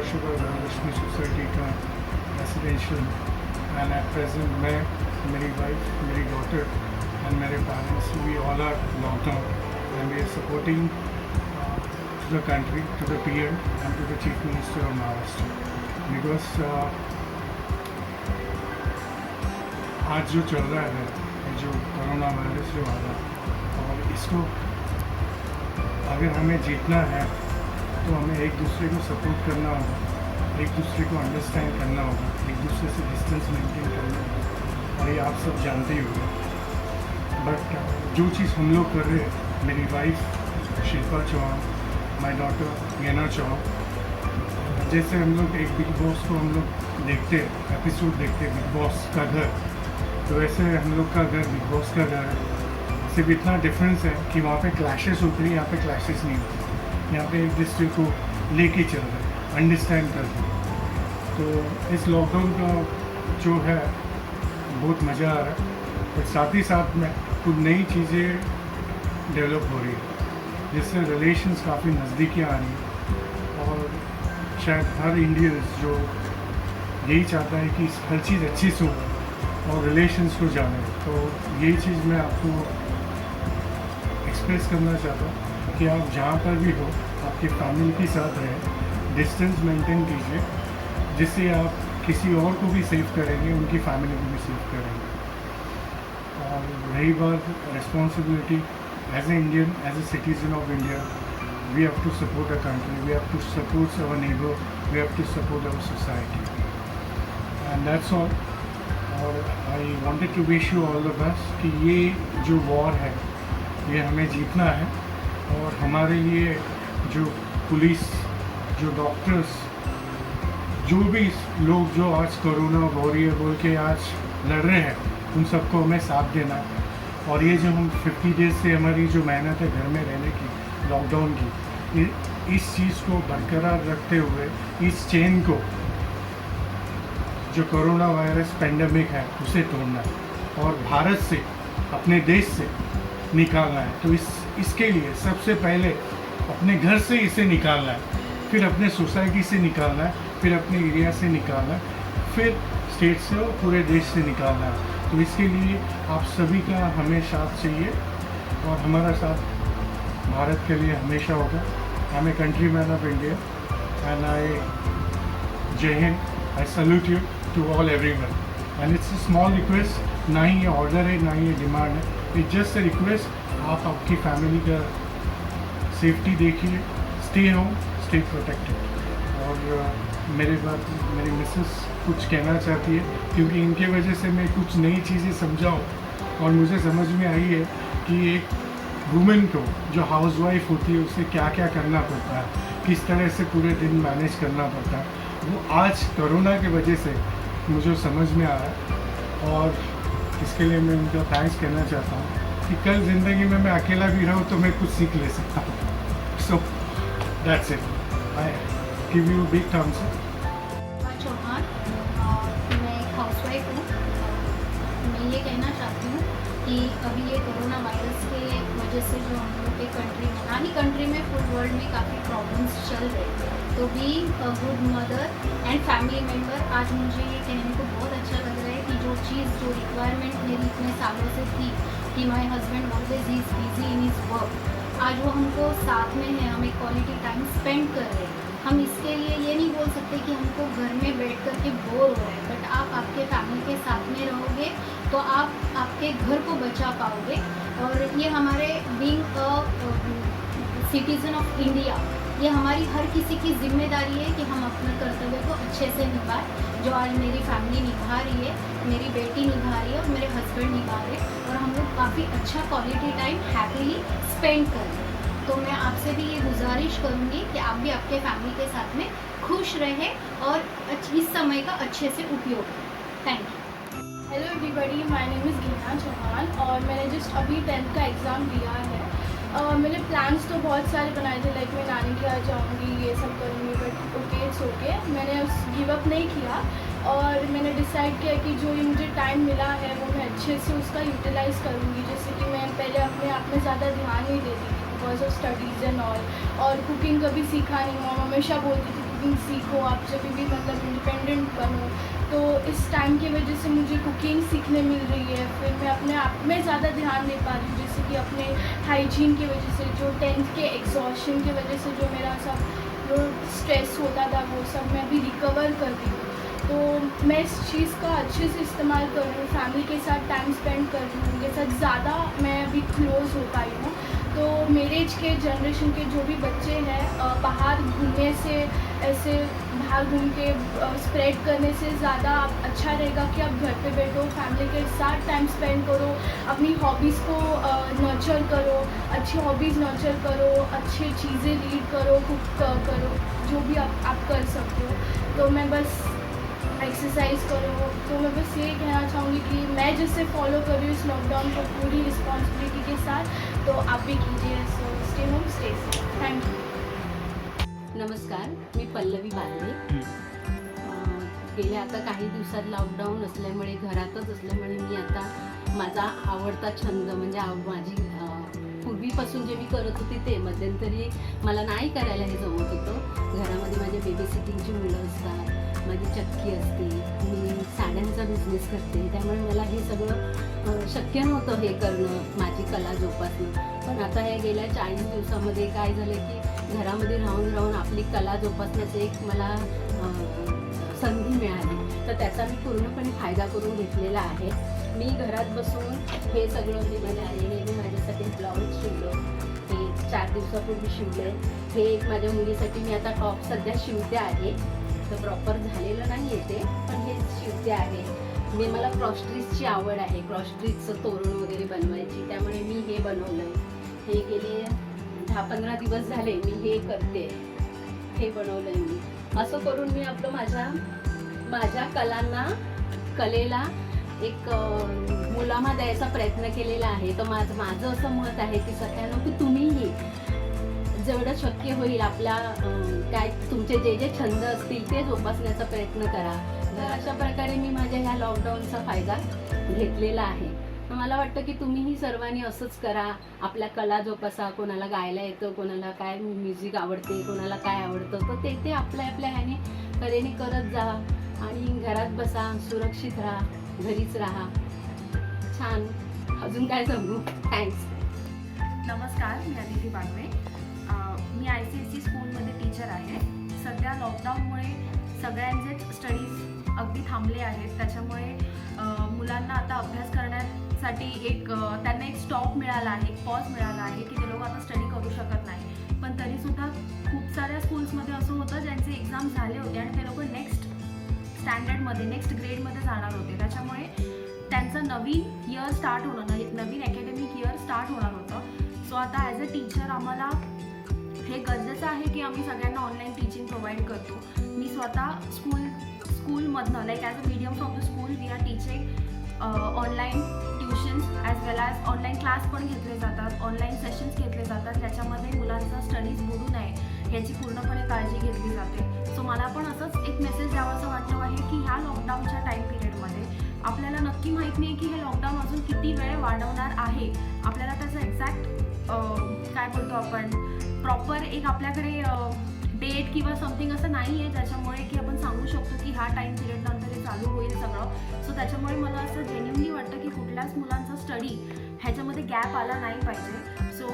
निगोशिएबल लक्ष्मी सोसाइटी का रेसिडेंशियल एंड एट प्रेजेंट मैं, मेरी वाइफ, मेरी डॉटर एंड मेरे parents, we all are lockdown and we are supporting to the country, to the PM and to the chief minister of Maharashtra because आज जो चल रहा है, जो कोरोना वायरस जो आ रहा है, और इसको अगर हमें जीतना है तो हमें एक दूसरे को सपोर्ट करना होगा, एक दूसरे को अंडरस्टैंड करना होगा, एक दूसरे से डिस्टेंस मेंटेन करना होगा, और ये आप सब जानते ही होंगे। बट जो चीज़ हम लोग कर रहे हैं, मेरी wife Shilpa Chauhan, my daughter गेना चौहान, जैसे हम लोग एक बिग बॉस को हम लोग देखते एपिसोड देखते बिग बॉस का घर, तो वैसे हम लोग का घर बिग बॉस का घर है। सिर्फ इतना डिफरेंस है कि वहाँ पे क्लैशेस होते हैं, यहाँ पे क्लैशेस नहीं होते। यहाँ पे एक दूसरे को लेके चल रहे हैं, अंडरस्टैंड कर रहे हैं। तो इस लॉकडाउन का जो है बहुत मज़ा आ रहा है, और साथ ही साथ में कुछ नई चीज़ें डेवलप हो रही है, जिससे रिलेशंस काफ़ी नज़दीकी आ रही है। और शायद हर इंडियंस जो यही चाहता है कि हर चीज़ अच्छी से हो और रिलेशंस को जाने, तो यही चीज़ मैं आपको एक्सप्रेस करना चाहता हूँ कि आप जहाँ पर भी हो आपकी फैमिली के साथ रहें, डिस्टेंस मेंटेन कीजिए, जिससे आप किसी और को भी सेव करेंगे, उनकी फैमिली को भी सेव करेंगे। और रही बात responsibility, as a Indian, as a citizen of India, we have to support a country, we have to support our neighbour, we have to support our society, and that's all. और I wanted to wish you all the best कि ये जो war है ये हमें जीतना है, और हमारे लिए जो पुलिस, जो डॉक्टर्स, जो भी लोग जो आज कोरोना वॉरियर बोल के आज लड़ रहे हैं, उन सबको हमें साथ देना है। और ये जो हम 50 डेज से हमारी जो मेहनत है घर में रहने की, लॉकडाउन की, इस चीज़ को बरकरार रखते हुए इस चेन को, जो कोरोना वायरस पेंडेमिक है, उसे तोड़ना है और भारत से, अपने देश से निकालना है। तो इसके लिए सबसे पहले अपने घर से इसे निकालना है, फिर अपने सोसाइटी से निकालना है, फिर अपने एरिया से निकालना है, फिर स्टेट से और पूरे देश से निकालना है। तो इसके लिए आप सभी का हमें साथ चाहिए, और हमारा साथ भारत के लिए हमेशा होगा। I am a country man of India and I Jai Hind, I salute you to all everyone, and it's a small request, ना ही ये ऑर्डर है, ना ही ये डिमांड है, इट्स जस्ट अ रिक्वेस्ट। आप आपकी फैमिली का सेफ्टी देखिए, स्टे होम, स्टे प्रोटेक्टेड। और मेरी मिसेस कुछ कहना चाहती है, क्योंकि इनके वजह से मैं कुछ नई चीज़ें समझाऊँ, और मुझे समझ में आई है कि एक वुमेन को जो हाउसवाइफ होती है उसे क्या क्या करना पड़ता है, किस तरह से पूरे दिन मैनेज करना पड़ता है, वो आज कोरोना की वजह से मुझे समझ में आ रहा है। और इसके लिए मैं उनका थैंक्स कहना चाहता हूँ कि कल ज़िंदगी में मैं अकेला भी रहूँ तो मैं कुछ सीख ले सकता हूँ। So that's it, I give you big thumbs up. Chauhan, मैं एक हाउसवाइफ हूँ। मैं ये कहना चाहती हूँ कि अभी ये कोरोना वायरस के वजह से जो हम लोग के कंट्री में, ना ही कंट्री में, फुल वर्ल्ड में काफ़ी प्रॉब्लम्स चल रहे हैं। तो being a good mother end family member, आज मुझे ये कहने को बहुत अच्छा लग रहा है कि जो चीज़, जो रिक्वायरमेंट मेरी इतने सालों से थी कि my husband always he is busy in his work, आज वो हमको साथ में है, हम एक क्वालिटी टाइम स्पेंड कर रहे हैं। हम इसके लिए ये नहीं बोल सकते कि हमको घर में बैठ कर के बोर हो रहा है, बट आप आपके फैमिली के साथ में रहोगे तो आप आपके घर को बचा पाओगे। और ये हमारे being a citizen of India, ये हमारी हर किसी की जिम्मेदारी है कि हम अपने कर्तव्य को अच्छे से निभाएं, जो आज मेरी फैमिली निभा रही है, मेरी बेटी निभा रही है और मेरे हस्बैंड निभा रहे हैं, और हम लोग काफ़ी अच्छा क्वालिटी टाइम हैप्पीली स्पेंड कर रहे हैं। तो मैं आपसे भी ये गुजारिश करूँगी कि आप भी आपके फैमिली के साथ में खुश रहें और इस समय का अच्छे से उपयोग करें। Thank you. Hello everybody, my name is Geena Chauhan, और मैंने जस्ट अभी 10th का एग्ज़ाम दिया है। मैंने प्लान्स तो बहुत सारे बनाए थे, लाइक मैं नानी के यहाँ जाऊँगी, ये सब करूँगी, but okay it's okay, Maine give up नहीं किया। और मैंने डिसाइड किया कि जो ये मुझे टाइम मिला है वो मैं अच्छे से उसका यूटिलाइज़ करूँगी। जैसे कि मैं पहले अपने आप में ज़्यादा ध्यान नहीं देती थी because of studies end all, और कुकिंग कभी सीखा नहीं। मम्मा हमेशा बोलती थी कि कुकिंग सीखो, आप जब भी मतलब इंडिपेंडेंट बनो। तो इस टाइम की वजह से मुझे कुकिंग सीखने मिल रही है। फिर मैं अपने आप में ज़्यादा ध्यान दे पा रही हूँ, जैसे कि अपने हाइजीन की वजह से, जो 10th के एग्जॉशन की वजह से जो मेरा सब जो स्ट्रेस होता था वो सब मैं अभी रिकवर कर रही हूँ। तो मैं इस चीज़ का अच्छे से इस्तेमाल कर रही हूँ, फैमिली के साथ टाइम स्पेंड कर रही हूँ, उनके साथ ज़्यादा मैं अभी क्लोज हो पाई हूँ। तो मेरे एज के जनरेशन के जो भी बच्चे हैं, बाहर घूमने से, ऐसे बाहर घूम के स्प्रेड करने से ज़्यादा अच्छा रहेगा कि आप घर पे बैठो, फैमिली के साथ टाइम स्पेंड करो, अपनी हॉबीज़ को नर्चर करो, अच्छी हॉबीज़ नर्चर करो, अच्छी चीज़ें रीड करो, कुक करो, जो भी आप कर सकते हो। तो मैं बस एक्सरसाइज करो। तो मैं बस ये कहना चाहूँगी कि मैं जिससे फॉलो कर रही हूँ इस लॉकडाउन को पूरी रिस्पॉन्सिबिलिटी के साथ, तो आप भी कीजिए। So stay home, stay safe. Thank you. नमस्कार, मी पल्लवी बांदे. गेल्या आता काही दिवसात लॉकडाऊन असल्यामुळे घरातच असल्यामुळे मी आता माझा आवडता छंद म्हणजे माझी पूर्वीपासून जे मी करत होते ते मध्यंतरी मला नाही करायला हे जमत होतं. घरामध्ये माझ्या बेबी सिटिंगची मुलं असतात, माझी चक्की असते, मी साड्यांचा बिझनेस करते, त्यामुळे मला हे सगळं शक्य नव्हतं हे करणं, माझी कला जोपासणं. पण आता हे गेल्या 40 दिवसामध्ये काय झालं की घरामध्ये राहून राहून आपली कला जोपासण्याचं एक मला संधी मिळाली, तर त्याचा मी पूर्णपणे फायदा करून घेतलेला आहे. मी घरात बसून हे सगळं हे माझ्या आईने माझ्यासाठी ब्लाऊज शिवलं, हे 4 दिवसापूर्वी शिवलं. हे एक माझ्या मुलीसाठी मी आता टॉप सध्या शिवते आहे, तर प्रॉपर झालेलं नाही आहे ते, पण हे शिवते आहे. मला क्रॉस्ट्रीजची आवड आहे, क्रॉस्ट्रीजचं तोरण वगैरे बनवायची, त्यामुळे मी हे बनवलं. हे गेले 10-15 दिवस झाले मी हे करते, हे बनवलं आहे मी. असं करून मी आपलं माझ्या कलेला एक मुलामा द्यायचा प्रयत्न केलेला आहे. तर माझं असं मत आहे की सगळ्यांना की तुम्हीही जेवढं शक्य होईल आपल्या काय तुमचे जे छंद असतील ते जोपासण्याचा प्रयत्न करा. तर अशा प्रकारे मी माझ्या ह्या लॉकडाऊनचा फायदा घेतलेला आहे. मला वाटतं की तुम्हीही सर्वांनी असंच करा, आपल्या कला जोपासा. कोणाला गायला येतं, कोणाला काय म्युझिक आवडते, कोणाला काय आवडतं, तर ते आपल्या ह्याने कलेने करत जा आणि घरात बसा, सुरक्षित राहा, घरीच राहा. छान, अजून काय सांगू. थँक्स. नमस्कार, मी अदिती बागवे. मी ICSE स्कूलमध्ये टीचर आहे. सध्या लॉकडाऊनमुळे सगळ्यांचेच स्टडीज अगदी थांबले आहेत, त्याच्यामुळे मुलांना आता अभ्यास करण्यासाठी त्यांना एक स्टॉप मिळाला आहे, एक पॉज मिळाला आहे की ते लोक आता स्टडी करू शकत नाही. पण तरीसुद्धा खूप साऱ्या स्कूल्समध्ये असं होतं ज्यांचे एक्झाम झाले होते आणि ते लोक नेक्स्ट स्टँडर्डमध्ये, नेक्स्ट ग्रेडमध्ये जाणार होते. त्याच्यामुळे त्यांचं नवीन इयर स्टार्ट होणं, नवीन अकॅडमिक इयर स्टार्ट होणार होतं. सो आता ॲज अ टीचर आम्हाला हे गरजेचं आहे की आम्ही सगळ्यांना ऑनलाईन टीचिंग प्रोव्हाइड करतो. मी स्वतः स्कूलमधनं like as a medium from the school we are teaching online tuitions as well as online class पण घेतले जातात, ऑनलाईन सेशन्स घेतले जातात, ज्याच्यामध्ये मुलांचा स्टडीज बुडू नये ह्याची पूर्णपणे काळजी घेतली जाते. सो मला पण असंच एक मेसेज द्यावाचं वाटलं आहे की ह्या लॉकडाऊनच्या टाईम पिरियडमध्ये आपल्याला नक्की माहीत नाही की हे लॉकडाऊन अजून किती वेळ वाढवणार आहे. आपल्याला त्याचं एक्झॅक्ट काय बोलतो आपण प्रॉपर एक आपल्याकडे डेट किंवा समथिंग असं नाही आहे त्याच्यामुळे की आपण सांगू शकतो की ह्या टाईम पिरियडनंतर हे चालू होईल सगळं. सो त्याच्यामुळे मला असं जेन्युनली वाटतं की कुठल्याच मुलांचा स्टडी ह्याच्यामध्ये गॅप आला नाही पाहिजे. सो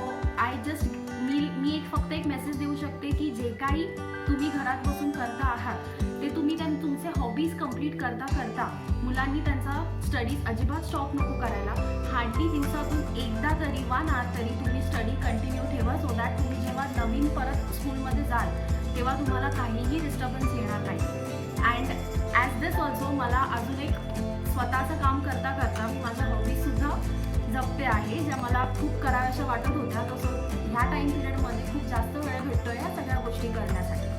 मी फक्त एक मेसेज देऊ शकते की जे काही तुम्ही घरात बसून करता आहात ते तुम्ही तुमचे हॉबीज कंप्लीट करता मुलांनी त्यांचा स्टडीज अजिबात स्टॉप नको करायला. हार्डली दिवसातून एकदा तरी 1 आवर तरी तुम्ही स्टडी कंटिन्यू ठेवा, सो दॅट तुम्ही जेव्हा नवीन परत स्कूलमध्ये जाल तेव्हा तुम्हाला काहीही डिस्टर्बन्स येणार नाही. अँड ॲज दिस ऑल्सो मला अजून एक स्वतःचं काम करता मी माझ्या हॉबीजसुद्धा जपते आहे, ज्या मला खूप कराव्याशा वाटत होत्या. तसं ह्या टाईम पिरियडमध्ये खूप जास्त वेळ भेटतो या सगळ्या गोष्टी करण्यासाठी.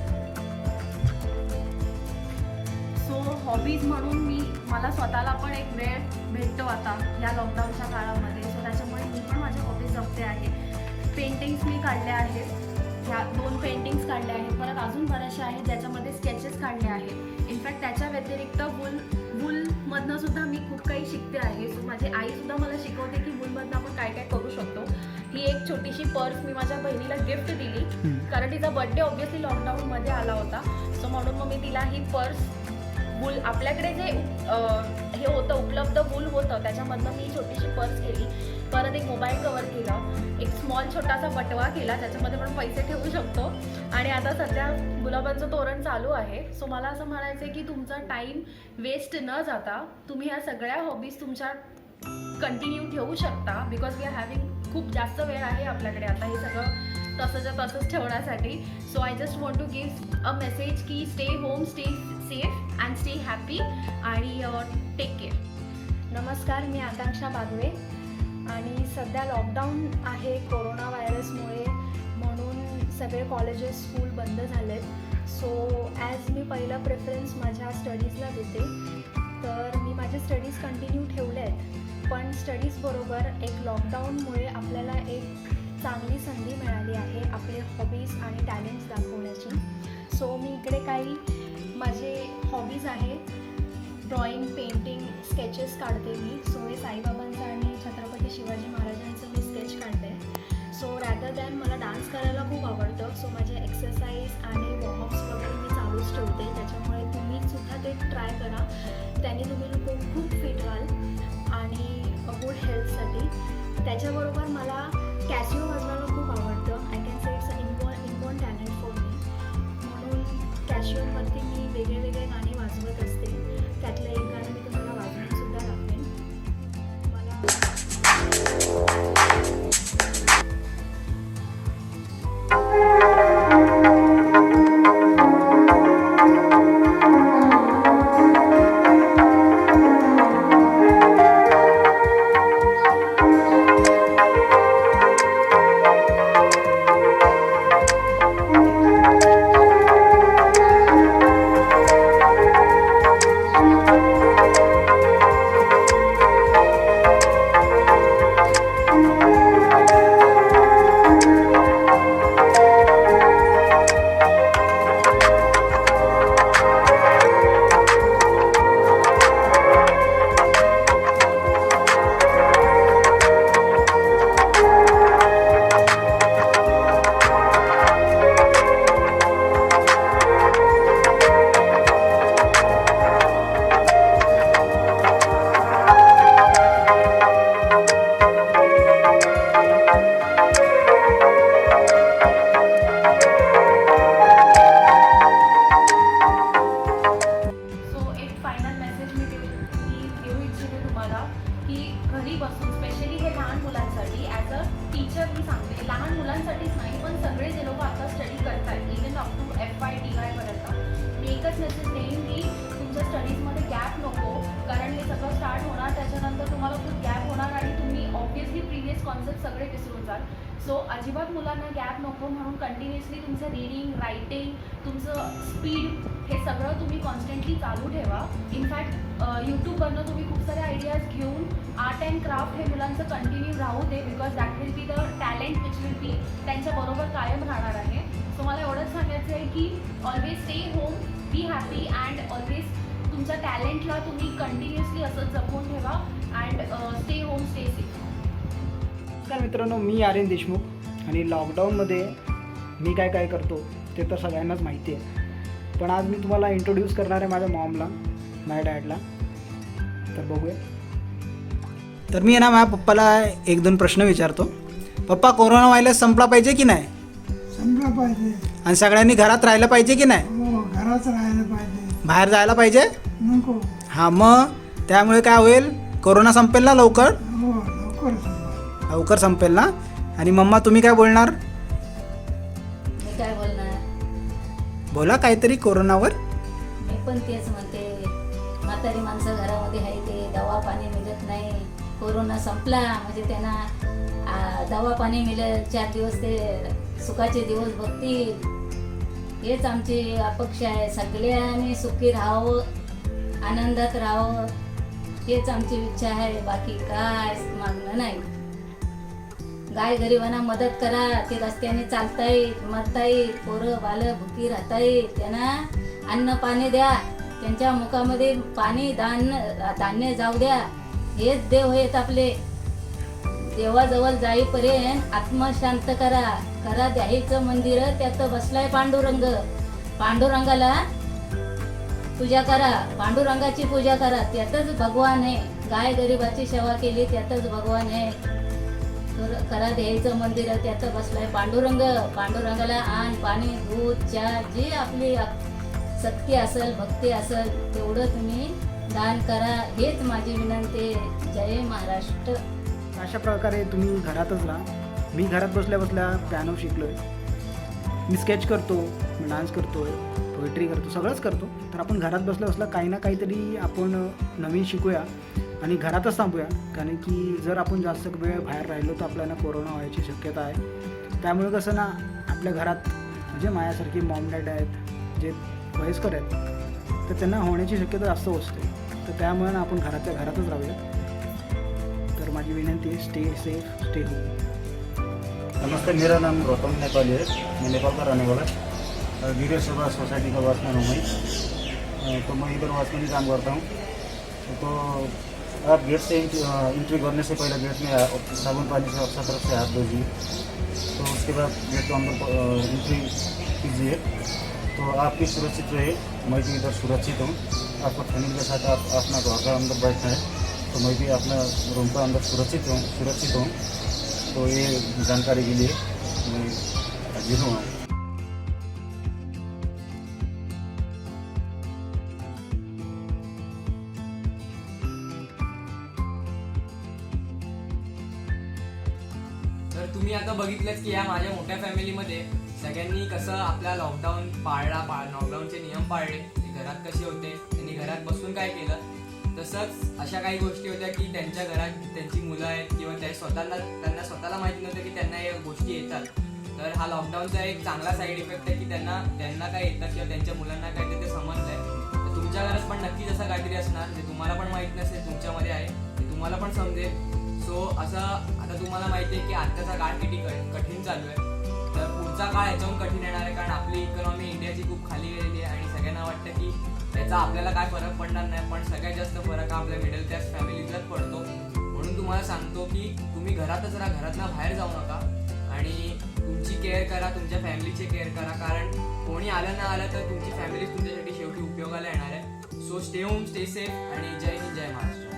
सो हॉबीज म्हणून मला स्वतःला पण एक वेळ भेटतो आता ह्या लॉकडाऊनच्या काळामध्ये. सो त्याच्यामुळे मी पण माझ्या हॉबीज जपते आहे. पेंटिंग्स मी काढल्या आहेत, ह्या 2 पेंटिंग्स काढल्या आहेत, परत अजून बऱ्याचशा आहेत ज्याच्यामध्ये स्केचेस काढले आहेत. इनफॅक्ट त्याच्या व्यतिरिक्त वूलमधनं सुद्धा मी खूप काही शिकते आहे. सो माझी आईसुद्धा मला शिकवते की वूलमधनं आपण काय काय करू शकतो. ही एक छोटीशी पर्स मी माझ्या बहिणीला गिफ्ट दिली, कारण तिचा बर्थडे ऑब्व्हियसली लॉकडाऊनमध्ये आला होता. सो म्हणून मग मी तिला ही पर्स वूल, आपल्याकडे जे हे होतं उपलब्ध वूल होतं त्याच्यामधनं मी छोटीशी पर्स केली. परत एक मोबाईल कवर केलं, एक स्मॉल छोटासा बटवा केला, त्याच्यामध्ये पण पैसे ठेवू शकतो. आणि आता सध्या गुलाबांचं तोरण चालू आहे. सो मला असं म्हणायचं आहे की तुमचा टाईम वेस्ट न जाता तुम्ही ह्या सगळ्या हॉबीज तुमच्या कंटिन्यू ठेवू शकता, बिकॉज वी आर हॅव्हिंग खूप जास्त वेळ आहे आपल्याकडे आता हे सगळं तसंच्या तसंच ठेवण्यासाठी. So I just want to give a message की stay home, stay safe and stay happy आणि टेक केअर. नमस्कार, मी आकांक्षा बागवे आणि सध्या लॉकडाऊन आहे कोरोना व्हायरसमुळे, म्हणून सगळे कॉलेजेस स्कूल बंद झालेत. सो ॲज मी पहिला प्रेफरन्स माझ्या स्टडीजला देते, तर मी माझे स्टडीज कंटिन्यू ठेवले आहेत. पण स्टडीजबरोबर एक लॉकडाऊनमुळे आपल्याला एक चांगली संधी मिळाली आहे आपले हॉबीज आणि टॅलेंट्स दाखवण्याची. सो मी इकडे काही माझे हॉबीज आहेत, ड्रॉइंग, पेंटिंग, स्केचेस काढते मी. सो हे साईबाबांचं आणि छत्रपती शिवाजी महाराजांचं मी स्केच काढते. सो रॅदर दॅन मला डान्स करायला खूप आवडतं. सो माझे एक्सरसाइज आणि वॉर्मअप्स वगैरे मी चालूच ठेवते, त्याच्यामुळे तुम्ही सुद्धा ते ट्राय करा. त्याने तुम्ही लोक खूप फिट व्हाल आणि गुड हेल्थसाठी. त्याच्याबरोबर मला कॅसिओ वाजवायला खूप आवडतं. I can say it's a important talent for me. म्हणून कॅशिओवरती मी वेगळे वेगळे गाणे वाजवत असते. त्यातलं एक गाणं मी तुम्हाला वाजवून सुद्धा दाखवेन. सो अजिबात मुलांना गॅप नको, म्हणून कंटिन्युअसली तुमचं रीडिंग, रायटिंग, तुमचं स्पीड हे सगळं तुम्ही कॉन्स्टंटली चालू ठेवा. इनफॅक्ट यूट्यूबवरनं तुम्ही खूप सारे आयडियाज घेऊन आर्ट अँड क्राफ्ट हे मुलांचं कंटिन्यू राहू दे, because that will be the talent which will be त्यांच्याबरोबर कायम राहणार आहे. सो मला एवढंच सांगायचं आहे की always stay home, be happy and always तुमच्या टॅलेंटला तुम्ही कंटिन्युअसली असंच जपून ठेवा and stay home, stay safe. नमस्कार मित्रांनो, मी आर्यन देशमुख आणि लॉकडाऊनमध्ये मी काय काय करतो ते तर सगळ्यांनाच माहिती आहे, पण आज मी तुम्हाला इंट्रोड्यूस करणार आहे माझ्या मॉमला, माझ्या डॅडला. तर बघूया. तर मी ना माझ्या पप्पाला एक दोन प्रश्न विचारतो. पप्पा, कोरोना व्हायरस संपला पाहिजे की नाही? संपला पाहिजे. आणि सगळ्यांनी घरात राहिलं पाहिजे की नाही? हो, घरात राहायला पाहिजे. बाहेर जायला पाहिजे नको. हां, मग त्यामुळे काय होईल? कोरोना संपेल ना लवकर? हो, लवकर संपला. लवकर संपेल ना. आणि मम्मा, तुम्ही काय बोलणार? मी काय बोलणार? बोला काहीतरी कोरोनावर. मी पण तेच म्हणते, म्हातारी माणसं घरामध्ये आहे, ते दवा पाणी मिळत नाही. कोरोना संपला म्हणजे त्यांना दवा पाणी मिळेल, 4 दिवस ते सुखाचे दिवस बघतील. हेच आमची अपेक्षा आहे. सगळ्यांनी सुखी राहावं, आनंदात राहावं, हेच आमची इच्छा आहे. बाकी काय मागणं नाही. गाय गरिबांना मदत करा, ते रस्त्याने चालता येत, मरता येत, पोरं बालं भुकी राहता येत, त्यांना अन्न पाणी द्या, त्यांच्या मुखामध्ये पाणी धान्य जाऊ द्या. हेच देव आहेत आपले. देवाजवळ जाईपर्यंत आत्मा शांत करा. करा द्यायचं मंदिर, त्यात बसलाय पांडुरंग. पांडुरंगाला पूजा करा, पांडुरंगाची पूजा करा, त्यातच भगवान आहे. गाय गरिबाची सेवा केली, त्यातच भगवान आहे. करा द्यायचं मंदिर, त्यात बसलाय पांडुरंग. पांडुरंगाला आण, पाणी, दूध, चहा, जी आपली शक्ती असेल, भक्ती असेल, तेवढं तुम्ही दान करा. हेच माझी विनंती. जय महाराष्ट्र. अशा प्रकारे तुम्ही घरातच राहा. मी घरात बसल्या बसल्या पियानो शिकलो आहे, मी स्केच करतो, मी डान्स करतो, पोएट्री करतो, सगळंच करतो. तर आपण घरात बसल्या बसल्या काही ना काहीतरी आपण नवीन शिकूया आणि घरातच थांबूया. कारण की जर आपण जास्त वेळ बाहेर राहिलो तर आपल्याला कोरोना व्हायची शक्यता आहे. त्यामुळे कसं ना, आपल्या घरात म्हणजे माझ्यासारखी मॉम डॅड आहेत जे वयस्कर आहेत, तर त्यांना होण्याची शक्यता जास्त असते. तर त्यामुळे आपण घरातल्या घरातच राहूया. तर माझी विनंती आहे, स्टे सेफ, स्टे होम. नमस्ते, मेरा नाम गौतम नेपाली है. मैं नेपाल का रहने वाला वीर सभा सोसाइटी का वॉचमैन हूँ मैं. तो मैं इधर वॉचमैन काम करता हूँ. तो आप गेट से एंट्री करने से पहले गेट में साबुन पानी से अपना तरफ से हाथ धोइए. तो उसके बाद गेट के अंदर एंट्री कीजिए. तो आपकी सुरक्षित रहे. मैं भी इधर सुरक्षित हूँ. आपको फैमिली के साथ आप अपना घर का अंदर बैठना है, तो मैं भी अपना रूम का अंदर सुरक्षित हूँ. तो ये जानकारी के लिए मैं हाजिर हूँ. तर तुम्ही आता बघितलंच की या माझ्या मोठ्या फॅमिलीमध्ये सगळ्यांनी कसं आपला लॉकडाऊन लॉकडाऊनचे नियम पाळले, घरात कसे होते, त्यांनी घरात बसून काय केलं. तसंच अशा काही गोष्टी होत्या की त्यांच्या घरात त्यांची मुलं आहेत किंवा त्यांना स्वतःला माहिती नव्हतं की त्यांना या गोष्टी येतात. तर हा लॉकडाऊनचा एक चांगला साईड इफेक्ट आहे की त्यांना काय येतात किंवा त्यांच्या मुलांना काय ते समजलंय. तर तुमच्या घरात पण नक्कीच असं काहीतरी असणार जे तुम्हाला पण माहित नसेल, तुमच्यामध्ये आहे ते तुम्हाला पण समजेल. सो असं आता तुम्हाला माहिती आहे की आत्ताचा काळ किती कठीण चालू आहे. तर पुढचा काळ याच्याहून कठीण येणार आहे, कारण आपली इकॉनॉमी इंडियाची खूप खाली गेलेली आहे आणि सगळ्यांना वाटतं की त्याचा आपल्याला काय फरक पडणार नाही, पण सगळ्यात जास्त फरक हा आपल्या मिडल क्लास फॅमिलीतलाच पडतो. म्हणून तुम्हाला सांगतो की तुम्ही घरातच राहा, घरातनं बाहेर जाऊ नका आणि तुमची केअर करा, तुमच्या फॅमिलीची केअर करा. कारण कोणी आलं ना आलं तर तुमची फॅमिली तुमच्यासाठी शेवटी उपयोगाला येणार आहे. So stay home, stay safe आणि जय हिंद, जय महाराष्ट्र.